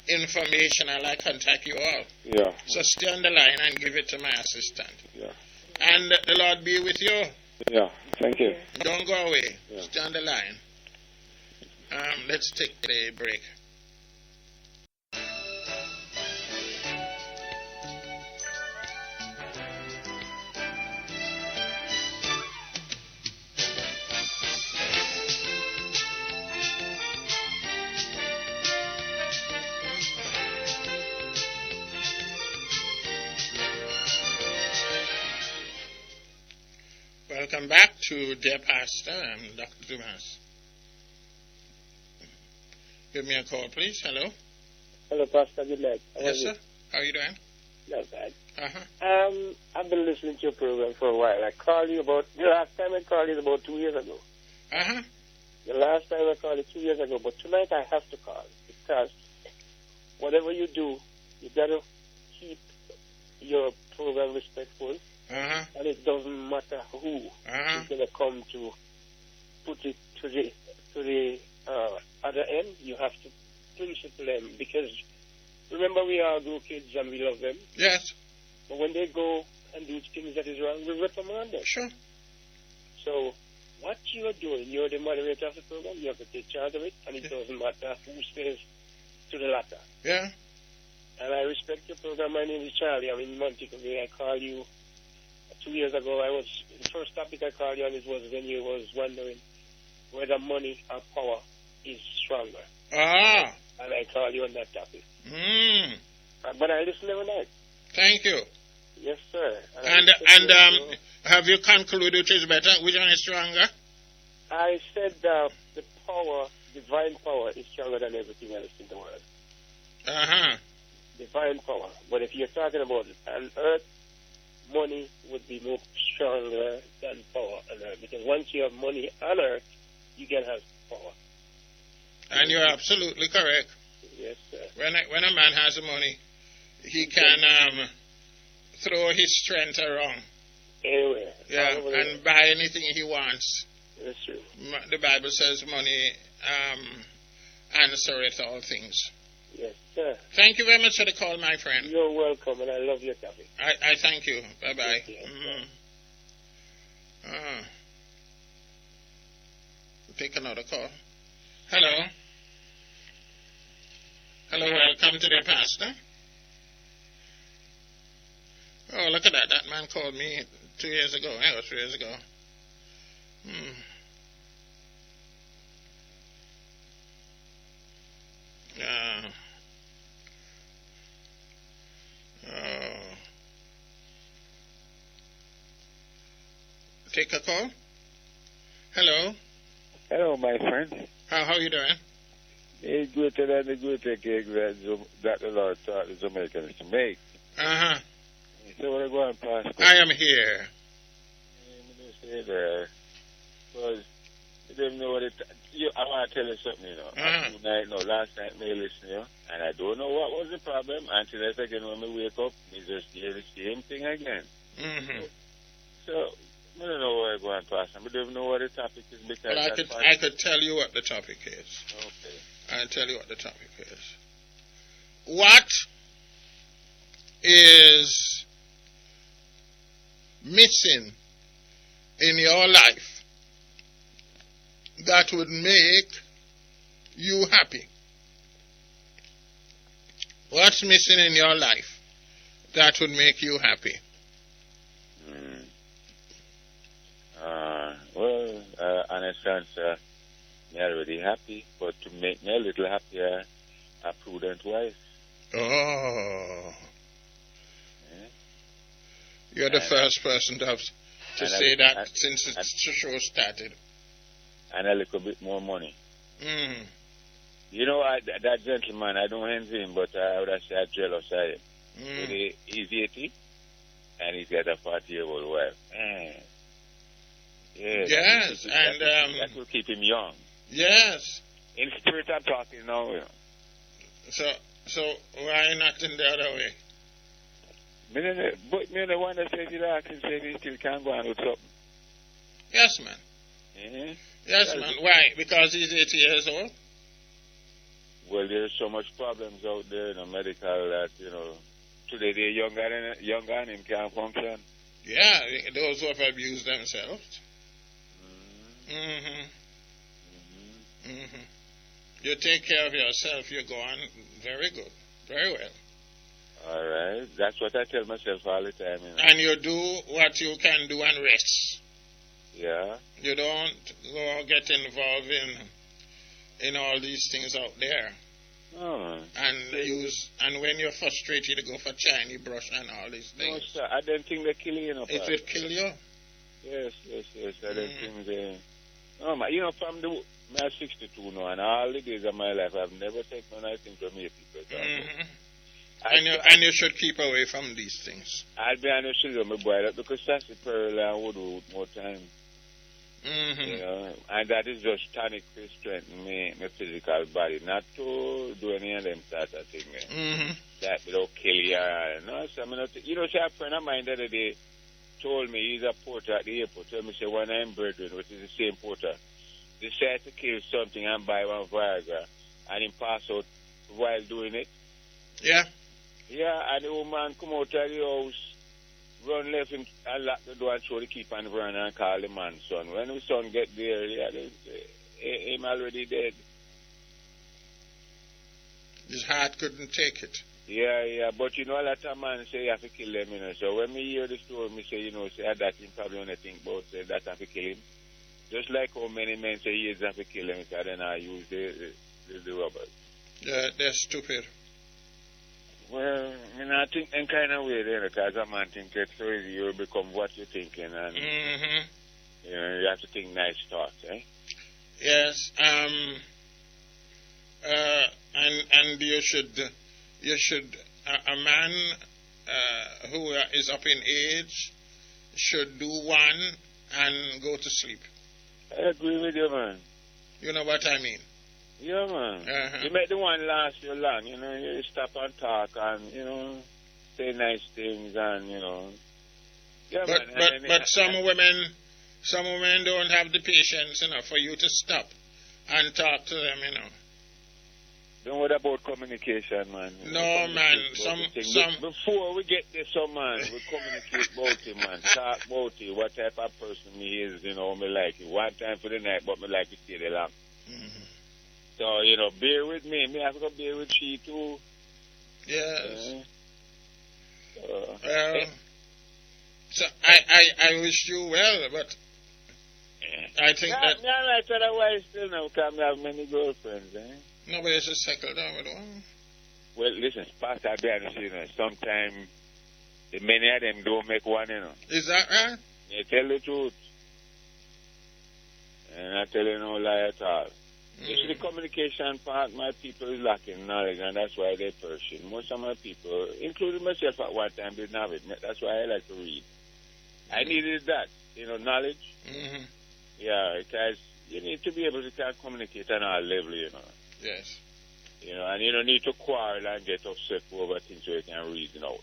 information, I'll contact you all. Yeah. So stay on the line and give it to my assistant. Yeah. And the Lord be with you. Yeah. Thank you. Don't go away. Yeah. Stay on the line. Let's take a break. Welcome back to Dear Pastor. I'm Dr. Dumas. Give me a call, please. Hello. Hello, Pastor. Good night. Yes, sir. How are you doing? Not bad. Uh-huh. I've been listening to your program for a while. I called you the last time I called you about 2 years ago. Uh-huh. The last time I called you 2 years ago, but tonight I have to call because whatever you do, you got to keep your program respectful. Uh-huh. And it doesn't matter who is going to come to put it to the other end. You have to principle them because remember we are grown kids and we love them. Yes. But when they go and do things that is wrong, we reprimand them. Sure. So what you are doing, you're the moderator of the program. You have to take charge of it, and it doesn't matter who says to the latter. Yeah. And I respect your program. My name is Charlie. I'm in Montego Bay. I called you 2 years ago. The first topic I called you on was when you was wondering whether money or power is stronger. Ah. And I called you on that topic. But I listen every night. Thank you. Yes, sir. And have you concluded which is better? Which one is stronger? I said the power, divine power, is stronger than everything else in the world. Uh-huh. Divine power. But if you're talking about on earth, money would be more stronger than power on earth. Because once you have money on earth, you can have power. And you're absolutely correct. Yes, sir. When a man has money, he can throw his strength around. Anywhere. Yeah, and buy anything he wants. That's true. The Bible says money answereth all things. Yes, sir. Thank you very much for the call, my friend. You're welcome, and I love your topic. I thank you. Bye-bye. We'll take another call. Hello. Hello, welcome to the pastor. Oh, look at that. That man called me 2 years ago. 3 years ago. Take a call. Hello. Hello, my friend. How are you doing? It's greater than the greater cake that the Lord taught the Jamaicans to make. Uh-huh. So what I go and pass. I am here. Stay there. Because you don't know what it... I want to tell you something, you know. Last night, me listen, you know, and I don't know what was the problem until I second when I wake up, me just hear the same thing again. Mm-hmm. So, I don't know where I go and pass. I don't even know what the topic is because... Well, I could tell you what the topic is. Okay. I'll tell you what the topic is. What is missing in your life that would make you happy? What's missing in your life that would make you happy? Honest answer, I'm already happy, but to make me a little happier, a prudent wife. Oh. You're the first person to say that since the show started. And a little bit more money. Mm. You know, that gentleman, I don't envy him, but I would have said jealous of him. Mm. He's 80, and he's got a 40-year-old wife. Yes, that will keep him young. Yes. In spirit, I'm talking now. You know. So why not in the other way? But me the one that says he likes and says he still can't go on with something. Yes, man. Mm-hmm. Yes, man. Why? Because he's 80 years old? Well, there's so much problems out there in the medical that, you know, today they're younger and him can't function. Yeah, those who have abused themselves. Mm-hmm. Mm-hmm. You take care of yourself, you're going very good. Very well. All right. That's what I tell myself all the time. You know? And you do what you can do and rest. Yeah. You don't go get involved in all these things out there. Oh. And when you're frustrated, you go for Chinese brush and all these things. No, sir. I don't think they kill you. It will kill you? Yes. I don't think they... No, you know, from I'm 62 now, and all the days of my life, I've never taken anything from you people. And you should keep away from these things. I'll be honest with you, my boy, because that's the pearl and wood with more time. Mm-hmm. You know, and that is just tonic to strengthen my physical body, not to do any of them sort of thing. Mm-hmm. That will kill you. No, so I'm not, you know, a friend of mine the other day told me, he's a porter at the airport, told me, say, when I'm brethren, which is the same porter, decide to kill something and buy one Viagra, and him pass out while doing it. Yeah. Yeah, and the old man come out of the house, run left him and lock the door and throw the key on the veranda and call the man's son. When the son get there, him already dead. His heart couldn't take it. Yeah, but you know, a lot of man say you have to kill them, you know. So when me hear the story, me say, you know, say that him probably want to think about, say that have to kill him. Just like how many men say he have to kill him, so then I use the robbers. Yeah, they're stupid. Well, I think in kind of way there, because a man think it's so easy, you become what you're thinking, and you know, you have to think nice thoughts, eh? Yes, and you should a man who is up in age should do one and go to sleep. I agree with you, man. You know what I mean? Yeah, man. You make the one last you long, you know, you stop and talk and, you know, say nice things and, you know. Yeah, but some women don't have the patience, you know, for you to stop and talk to them, you know. Don't worry about communication, man. No, man. Before we get there, man, we communicate about it, man. Talk about it, what type of person he is, you know, me like it. One time for the night, but me like to stay there long. Mm-hmm. So, you know, bear with me. Me have to bear with she too. Yes. So I wish you well, but I think that... No, I tell her why still now, because I have many girlfriends, eh? Nobody should settle down with one. Well, listen, Pastor, I'll be honest, you know, sometimes many of them don't make one, you know. Is that right? They tell the truth. And I tell you no lie at all. You see, the communication part, my people is lacking knowledge, and that's why they're perishing. Most of my people, including myself at one time, didn't have it. That's why I like to read. I needed that, knowledge. Mm-hmm. Yeah, because you need to be able to communicate on our level, Yes. And you don't need to quarrel and get upset over things so you can reason out.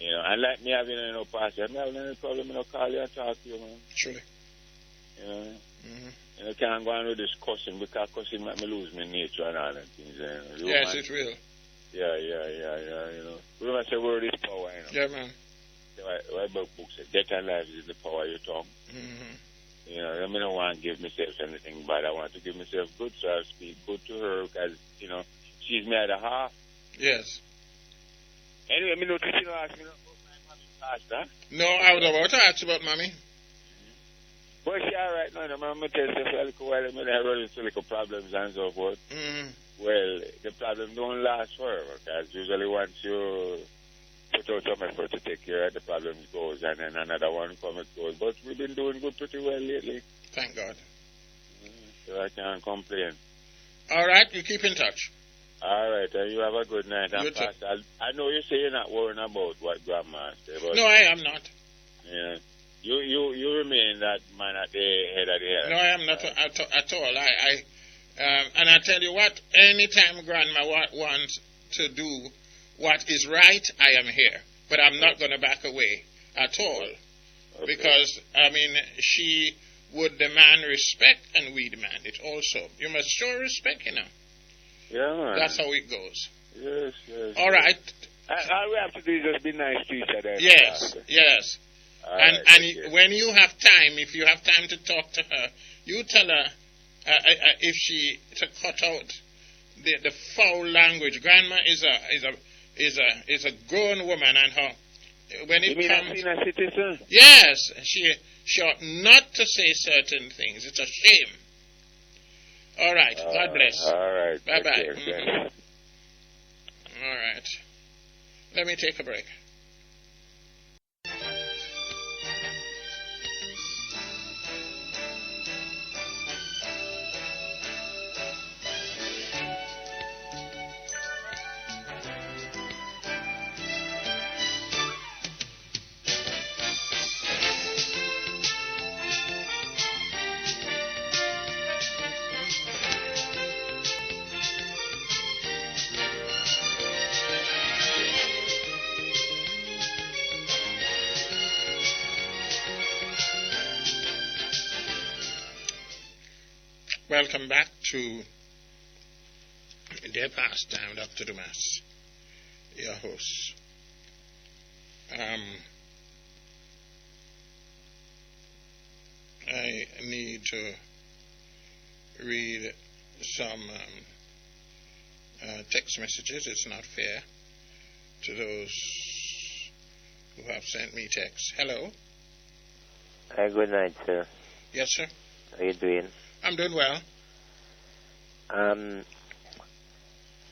And like me having pastor, I'm not having any problem, call you and talk to you, man. True. You can't go on with this cussing because cussing make me lose my nature and all that things. Yes, it will. Yeah. Remember, say word is power, Yeah, man. Why book says death and life is in the power of your tongue. Mm-hmm. I don't want to give myself anything bad. I want to give myself good, so I speak good to her because, she's my other half. Yes. Anyway, me notice you ask me about my mommy pastor. No, I was about to ask you about mommy. But she all right now. I'm going to tell you a little while, I run into little problems and so forth. Well, the problem don't last forever because usually once you put out some effort to take care of the problem goes and then another one comes, it goes. But we've been doing good pretty well lately. Thank God. So I can't complain. All right, you keep in touch. All right, and you have a good night. You too. I know you say you're not worrying about what Grandma said. But no, I am not. Yeah. You remain that man at the head of the head. No, I am not at all. And I tell you what, anytime Grandma wants to do what is right, I am here. But I'm not going to back away at all. Okay. Because, she would demand respect, and we demand it also. You must show respect, Yeah, man. That's how it goes. Yes. All right. All we have to do is just be nice to each other. Yes. And when you have time, if you have time to talk to her, you tell her if she to cut out the foul language. Grandma is a grown woman, and her when it comes, a senior citizen? Yes, she ought not to say certain things. It's a shame. All right. God bless. All right. Bye bye. Mm-hmm. All right. Let me take a break. Welcome back to Dear Pastor. I'm Dr. Dumas, your host. I need to read some text messages. It's not fair to those who have sent me texts. Hello. Hi, good night, sir. Yes, sir. How are you doing? I'm doing well.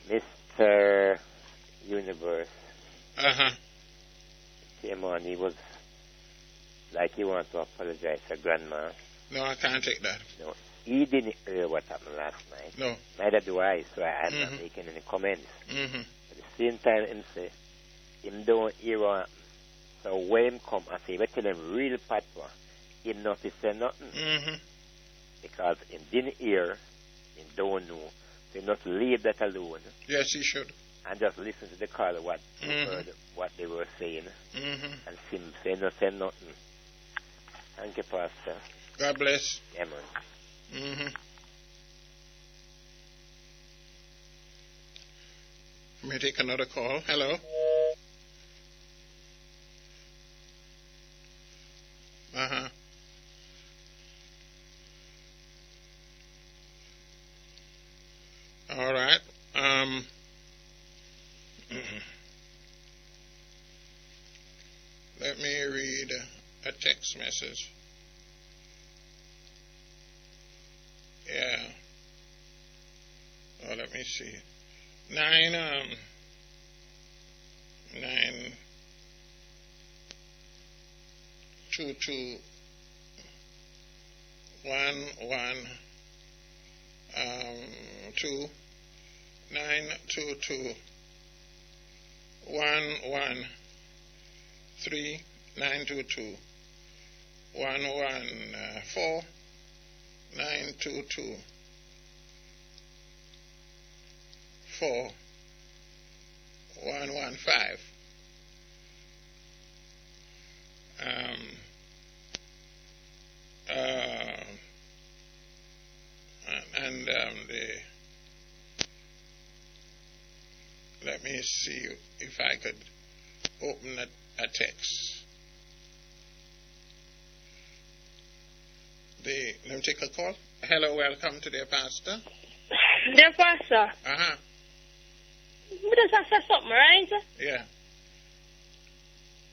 Mr. Universe. Uh-huh. Came on, he was like he wants to apologize to Grandma. No, I can't take that. No, he didn't hear what happened last night. No. Neither do I, so I'm not making any comments. Mm-hmm. At the same time, him say, him don't hear what happened. So when him come and say, we tell him real patwa, him not to say nothing. Mm-hmm. Because him didn't hear, him don't know. So him not leave that alone. Yes, he should. And just listen to the call, what heard, what they were saying. And him say nothing. Thank you, Pastor. God bless. Yeah, man. Let me take another call. Hello. Uh-huh. All right. Let me read a text message. Yeah. Oh, let me see. 92211. 2 922 113 922 114 922 4115. Let me see if I could open a text. Let me take a call. Hello, welcome to the pastor. Dear pastor. Uh-huh. We just have to say something, right? Yeah.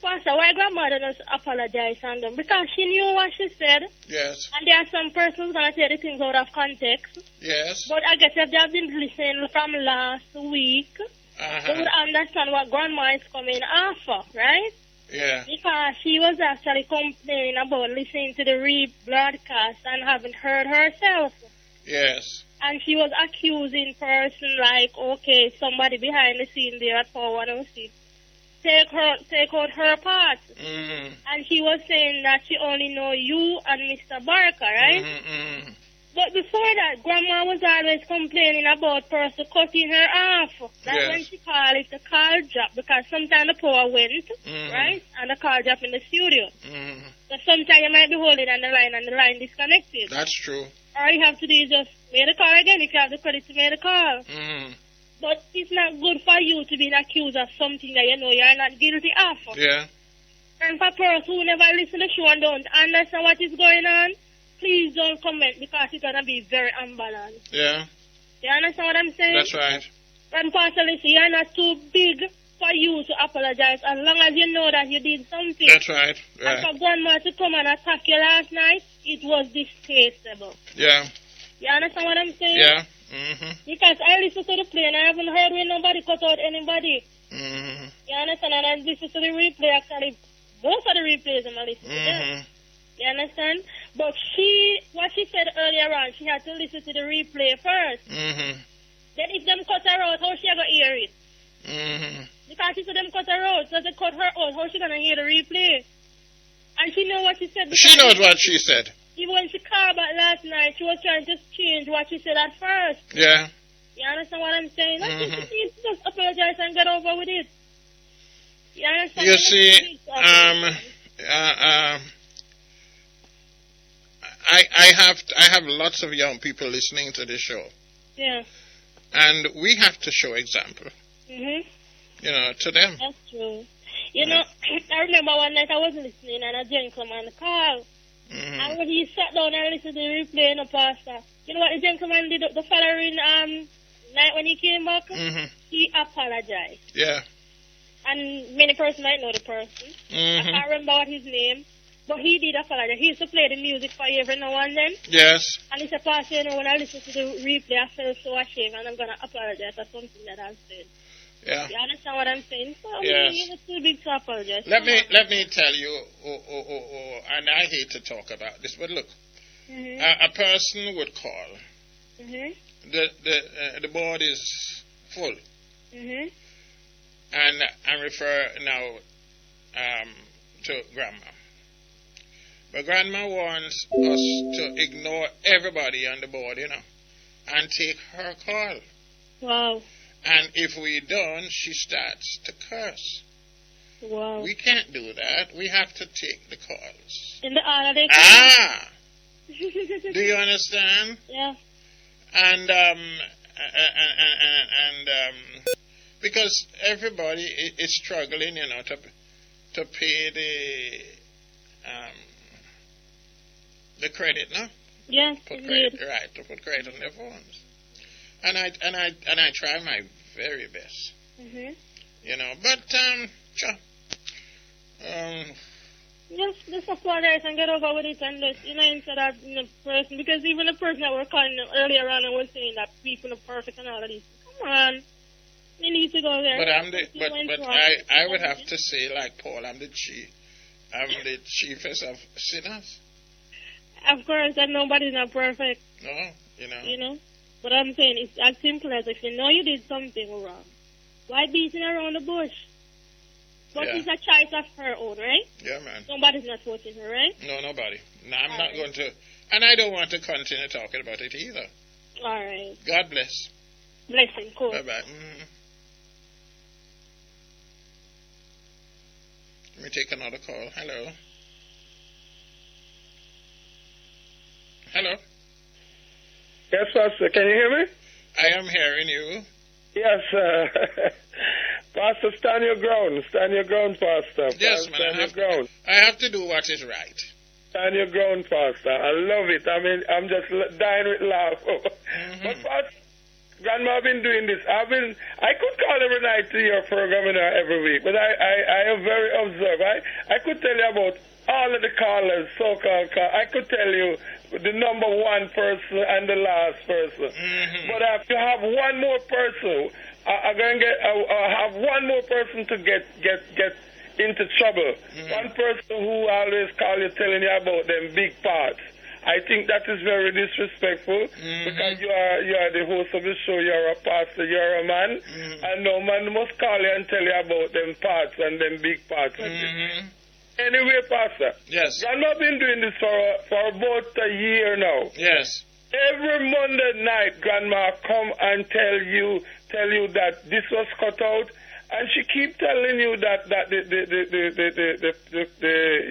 Pastor, why grandmother does apologize on them? Because she knew what she said. Yes. And there are some persons going to say the things out of context. Yes. But I guess if they have been listening from last week, they would understand what grandma is coming after, right? Yeah. Because she was actually complaining about listening to the rebroadcast and haven't heard herself. Yes. And she was accusing person like, okay, somebody behind the scene there at Power106. Take out her part. Mm-hmm. And she was saying that she only know you and Mr. Barker, right? Mm-hmm. But before that, Grandma was always complaining about person cutting her off. That's when she called it the call drop, because sometimes the power went, right? And the call drop in the studio. Mm-hmm. So sometimes you might be holding on the line and the line disconnected. That's true. All you have to do is just make the call again if you have the credit to make the call. Mm-hmm. But it's not good for you to be accused of something that you know you're not guilty of. Yeah. And for persons who never listen to the show and don't understand what is going on, please don't comment, because it's going to be very unbalanced. Yeah. You understand what I'm saying? That's right. And Pastor, listen, you're not too big for you to apologize as long as you know that you did something. That's right. And for Grandma to come and attack you last night, it was distasteful. Yeah. You understand what I'm saying? Yeah. Mm-hmm. Because I listen to the play and I haven't heard when nobody cut out anybody. Mm-hmm. You understand? And I listen to the replay, actually. Most of the replays I'm listening to them. You understand? But what she said earlier on, she had to listen to the replay first. Mm-hmm. Then if them cut her out, how she ever hear it? Mm-hmm. Because she said them cut her out, so they cut her out, how she gonna hear the replay? And she know what she said. She knows what she said. Even when she called back last night, she was trying to change what she said at first. Yeah. You understand what I'm saying? I think she needs to just apologize and get over with it. You understand? You see, I have lots of young people listening to this show. Yeah. And we have to show example. Mhm. You know, to them. That's true. You know, I remember one night I was listening and a gentleman called. Mm-hmm. And when he sat down and listened to the replay in the pastor, you know what the gentleman did the following night when he came back? Mm-hmm. He apologized. Yeah. And many persons might know the person. Mm-hmm. I can't remember what his name, but he did apologize. He used to play the music for you every now and then. Yes. And he said, Pastor, you know, when I listened to the replay, I felt so ashamed, and I'm going to apologize for something that I've said. Yeah. You understand what I'm saying? So, yes. You're too big to apologize. Let me tell you, and I hate to talk about this, but look, a person would call. Mm-hmm. The board is full. Mm-hmm. And I refer now to Grandma. But Grandma wants us to ignore everybody on the board, you know, and take her call. Wow. And if we don't, she starts to curse. Wow. We can't do that. We have to take the calls. In the honor they do you understand? Yeah. And because everybody is struggling, you know, to pay the credit, no? Yeah. Put credit, right? To put credit on their phones. And I try my very best. Mm-hmm. You know, but just apologize and get over with it, and you know, instead of person, because even the person that were calling earlier on and was saying that people are perfect and all of this. Come on, you need to go there. But I would have to say, like Paul, I'm the chiefest of sinners. Of course, that nobody's not perfect. No, you know. You know. But I'm saying it's as simple as if you know you did something wrong, why beating around the bush? But it's a choice of her own, right? Yeah, man. Nobody's not forcing her, right? No, nobody. No, I'm not going to. And I don't want to continue talking about it either. All right. God bless. Blessing, cool. Bye-bye. Mm-hmm. Let me take another call. Hello. Hello. Yes, Pastor. Can you hear me? I am hearing you. Yes, Pastor, stand your ground. Stand your ground, Pastor. Yes, man. I have to do what is right. Stand your ground, Pastor. I love it. I mean, I'm just dying with laugh. But Pastor, Grandma, I've been doing this. I could call every night to your program every week, but I am very observed. I could tell you about all of the callers, so-called callers. I could tell you the number one person and the last person. But I have to have one more person. I'm going to have one more person to get into trouble. One person who always call you telling you about them big parts. I think that is very disrespectful because you are the host of the show, you're a pastor, you're a man, and no man must call you and tell you about them parts and them big parts. Anyway, Pastor. Yes. Grandma been doing this for about a year now. Yes. Every Monday night, Grandma come and tell you that this was cut out, and she keep telling you that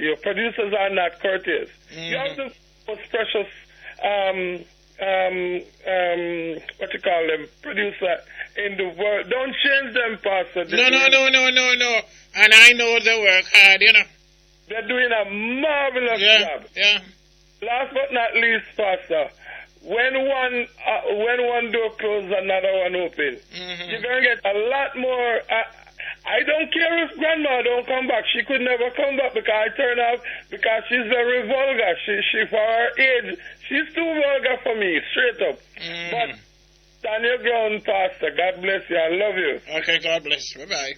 your producers are not courteous. You have the most precious what you call them, producer in the world. Don't change them, Pastor. No. And I know they work hard, you know. They're doing a marvelous job. Yeah. Last but not least, Pastor, when one door closes, another one open. You're going to get a lot more. I don't care if Grandma don't come back. She could never come back because I turn off because she's very vulgar. She for her age, she's too vulgar for me, straight up. But stand your ground, Pastor. God bless you. I love you. Okay, God bless. Bye-bye.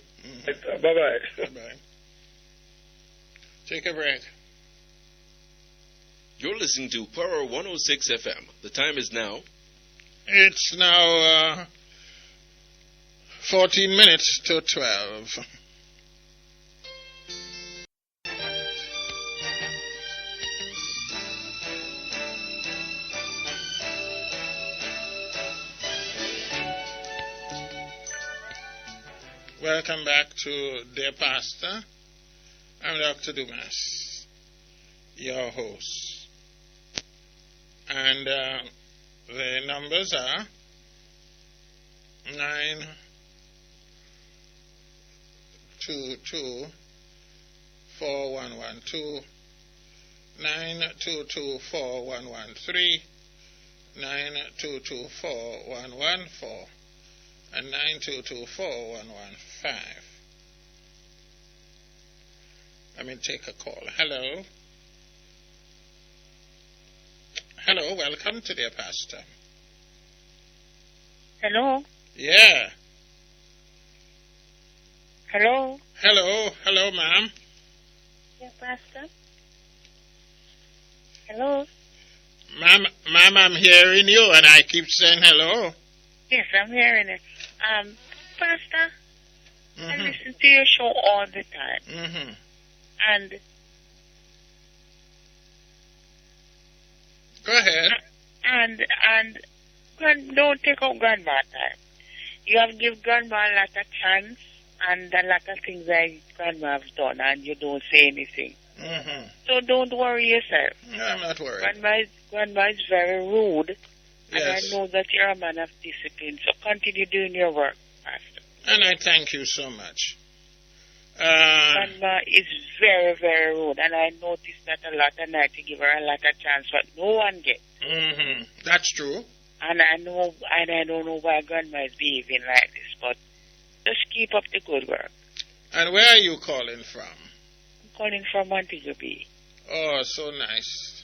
Bye-bye. Bye-bye. Take a break. You're listening to Power 106 FM. The time is now. It's now 14 minutes to 12. Welcome back to Dear Pastor. I'm Dr. Dumas, your host. And the numbers are 922-4112, 922-4113, 922-4114, and 922-4115. Let me take a call. Hello. Hello, welcome to Dear Pastor. Hello? Yeah. Hello? Hello, ma'am. Yeah, Pastor? Hello? Ma'am, I'm hearing you and I keep saying hello. Yes, I'm hearing it. Pastor, I listen to your show all the time. And go ahead. And don't take out Grandma time. You have given Grandma a lot of chance and a lot of things that Grandma has done, and you don't say anything. So don't worry yourself. No, I'm not worried. Grandma is very rude, yes. And I know that you're a man of discipline. So continue doing your work, Pastor. And I thank you so much. Grandma is very, very rude, and I noticed that a lot of night to give her a lot of chance, but no one gets. That's true. And I don't know why Grandma is behaving like this, but just keep up the good work. And where are you calling from? I'm calling from Montego Bay. Oh, so nice.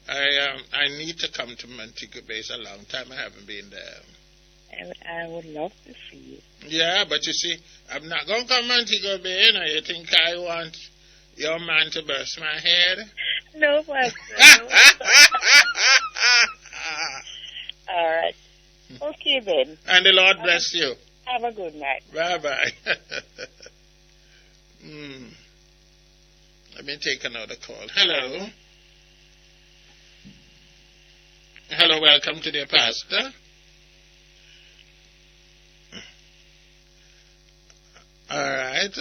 I need to come to Montego Bay. It's a long time I haven't been there. I would love to see you. Yeah, but you see, I'm not going to come to Montego Bay. You know, you think I want your man to burst my head? No, Pastor. All right. Okay, then. And the Lord bless you. Have a good night. Bye-bye. Let me take another call. Hello. Hello, welcome to the pastor. All right.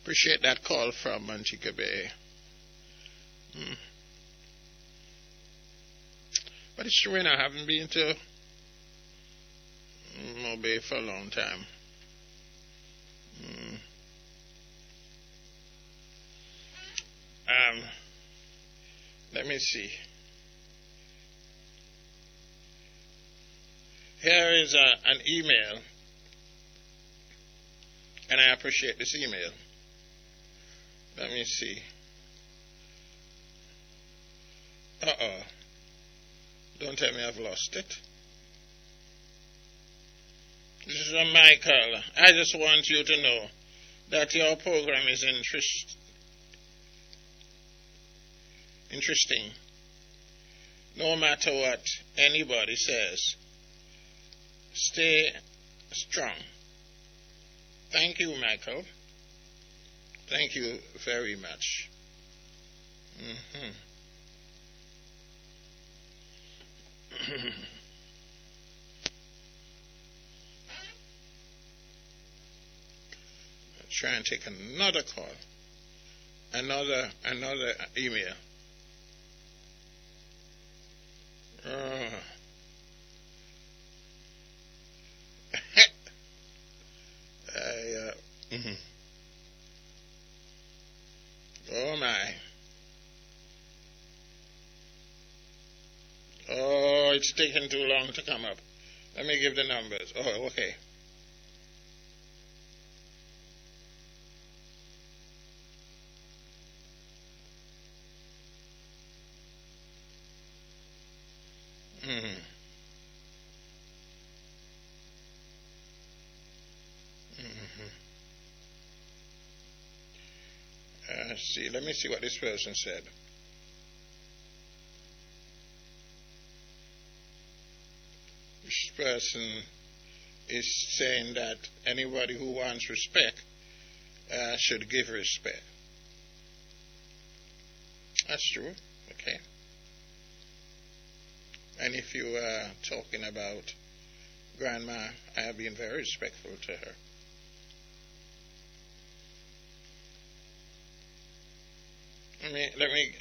Appreciate that call from Montego Bay. But it's true, I haven't been to Mobay for a long time. Let me see. Here is an email, and I appreciate this email. Let me see. Don't tell me I've lost it. This is from Michael. I just want you to know that your program is interesting. No matter what anybody says, stay strong. Thank you, Michael. Thank you very much. Let's try and take another call. Another email. Oh my. Oh, it's taking too long to come up. Let me give the numbers. Oh, okay. Let me see what this person said. This person is saying that anybody who wants respect should give respect. That's true. Okay. And if you are talking about Grandma, I have been very respectful to her. Let me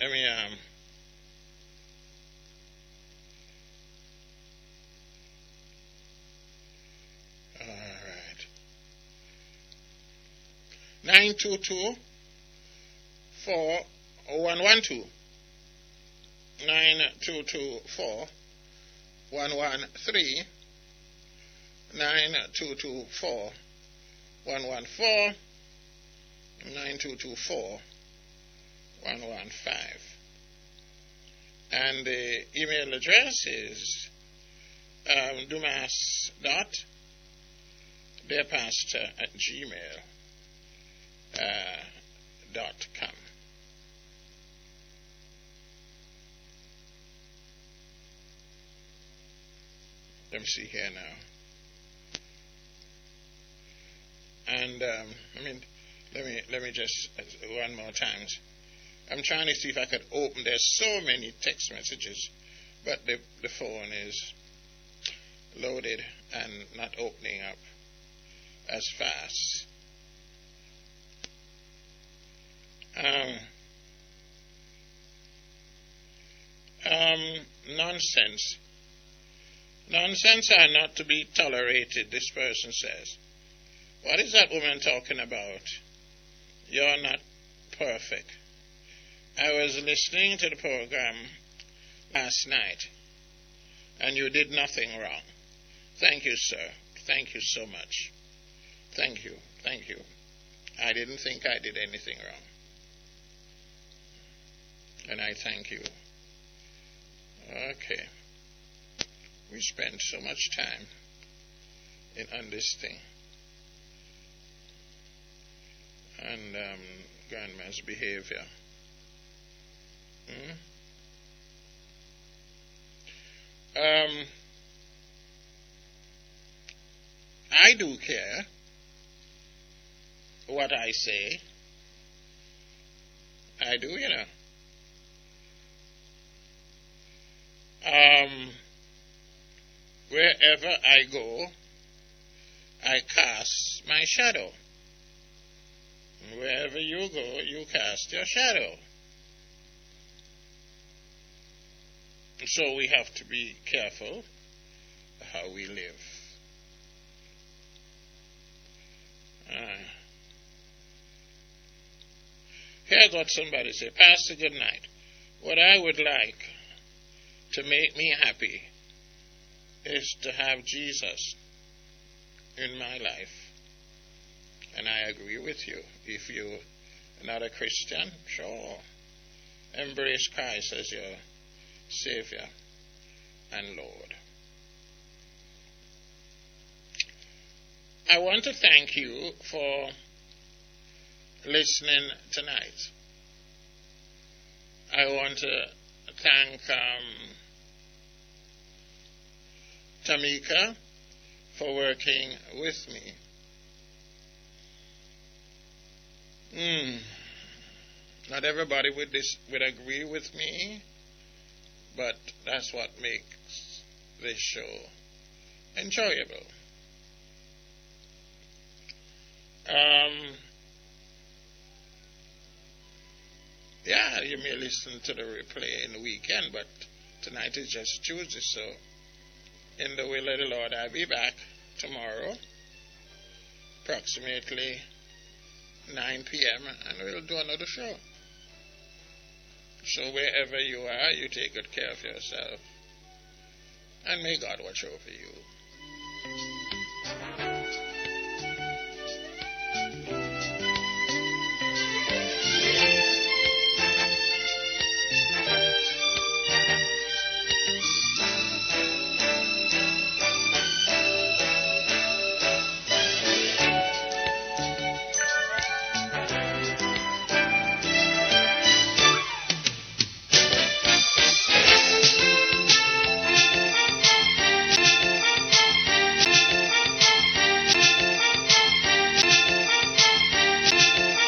all right. 922-4112. 922-4113. 922-4114. 922-4115. And the email address is dumas.theirpastor@gmail.com. Let me see here now. And let me just one more time. I'm trying to see if I could open. There's so many text messages, but the phone is loaded and not opening up as fast. Nonsense. Nonsense are not to be tolerated, this person says. What is that woman talking about? You're not perfect. I was listening to the program last night, and you did nothing wrong. Thank you, sir. Thank you so much. Thank you. Thank you. I didn't think I did anything wrong. And I thank you. Okay. We spend so much time on this thing. And Grandma's behavior. I do care what I say. I do, you know. Wherever I go, I cast my shadow. And wherever you go, you cast your shadow. So we have to be careful how we live. Here's what somebody said. Pastor, good night. What I would like to make me happy is to have Jesus in my life. And I agree with you. If you're not a Christian, sure. Embrace Christ as your Savior and Lord. I want to thank you for listening tonight. I want to thank Jamaica for working with me. Not everybody would agree with me, but that's what makes this show enjoyable. Yeah, you may listen to the replay in the weekend, but tonight is just Tuesday, so in the will of the Lord, I'll be back tomorrow, approximately 9 p.m., and we'll do another show. So wherever you are, you take good care of yourself, and may God watch over you.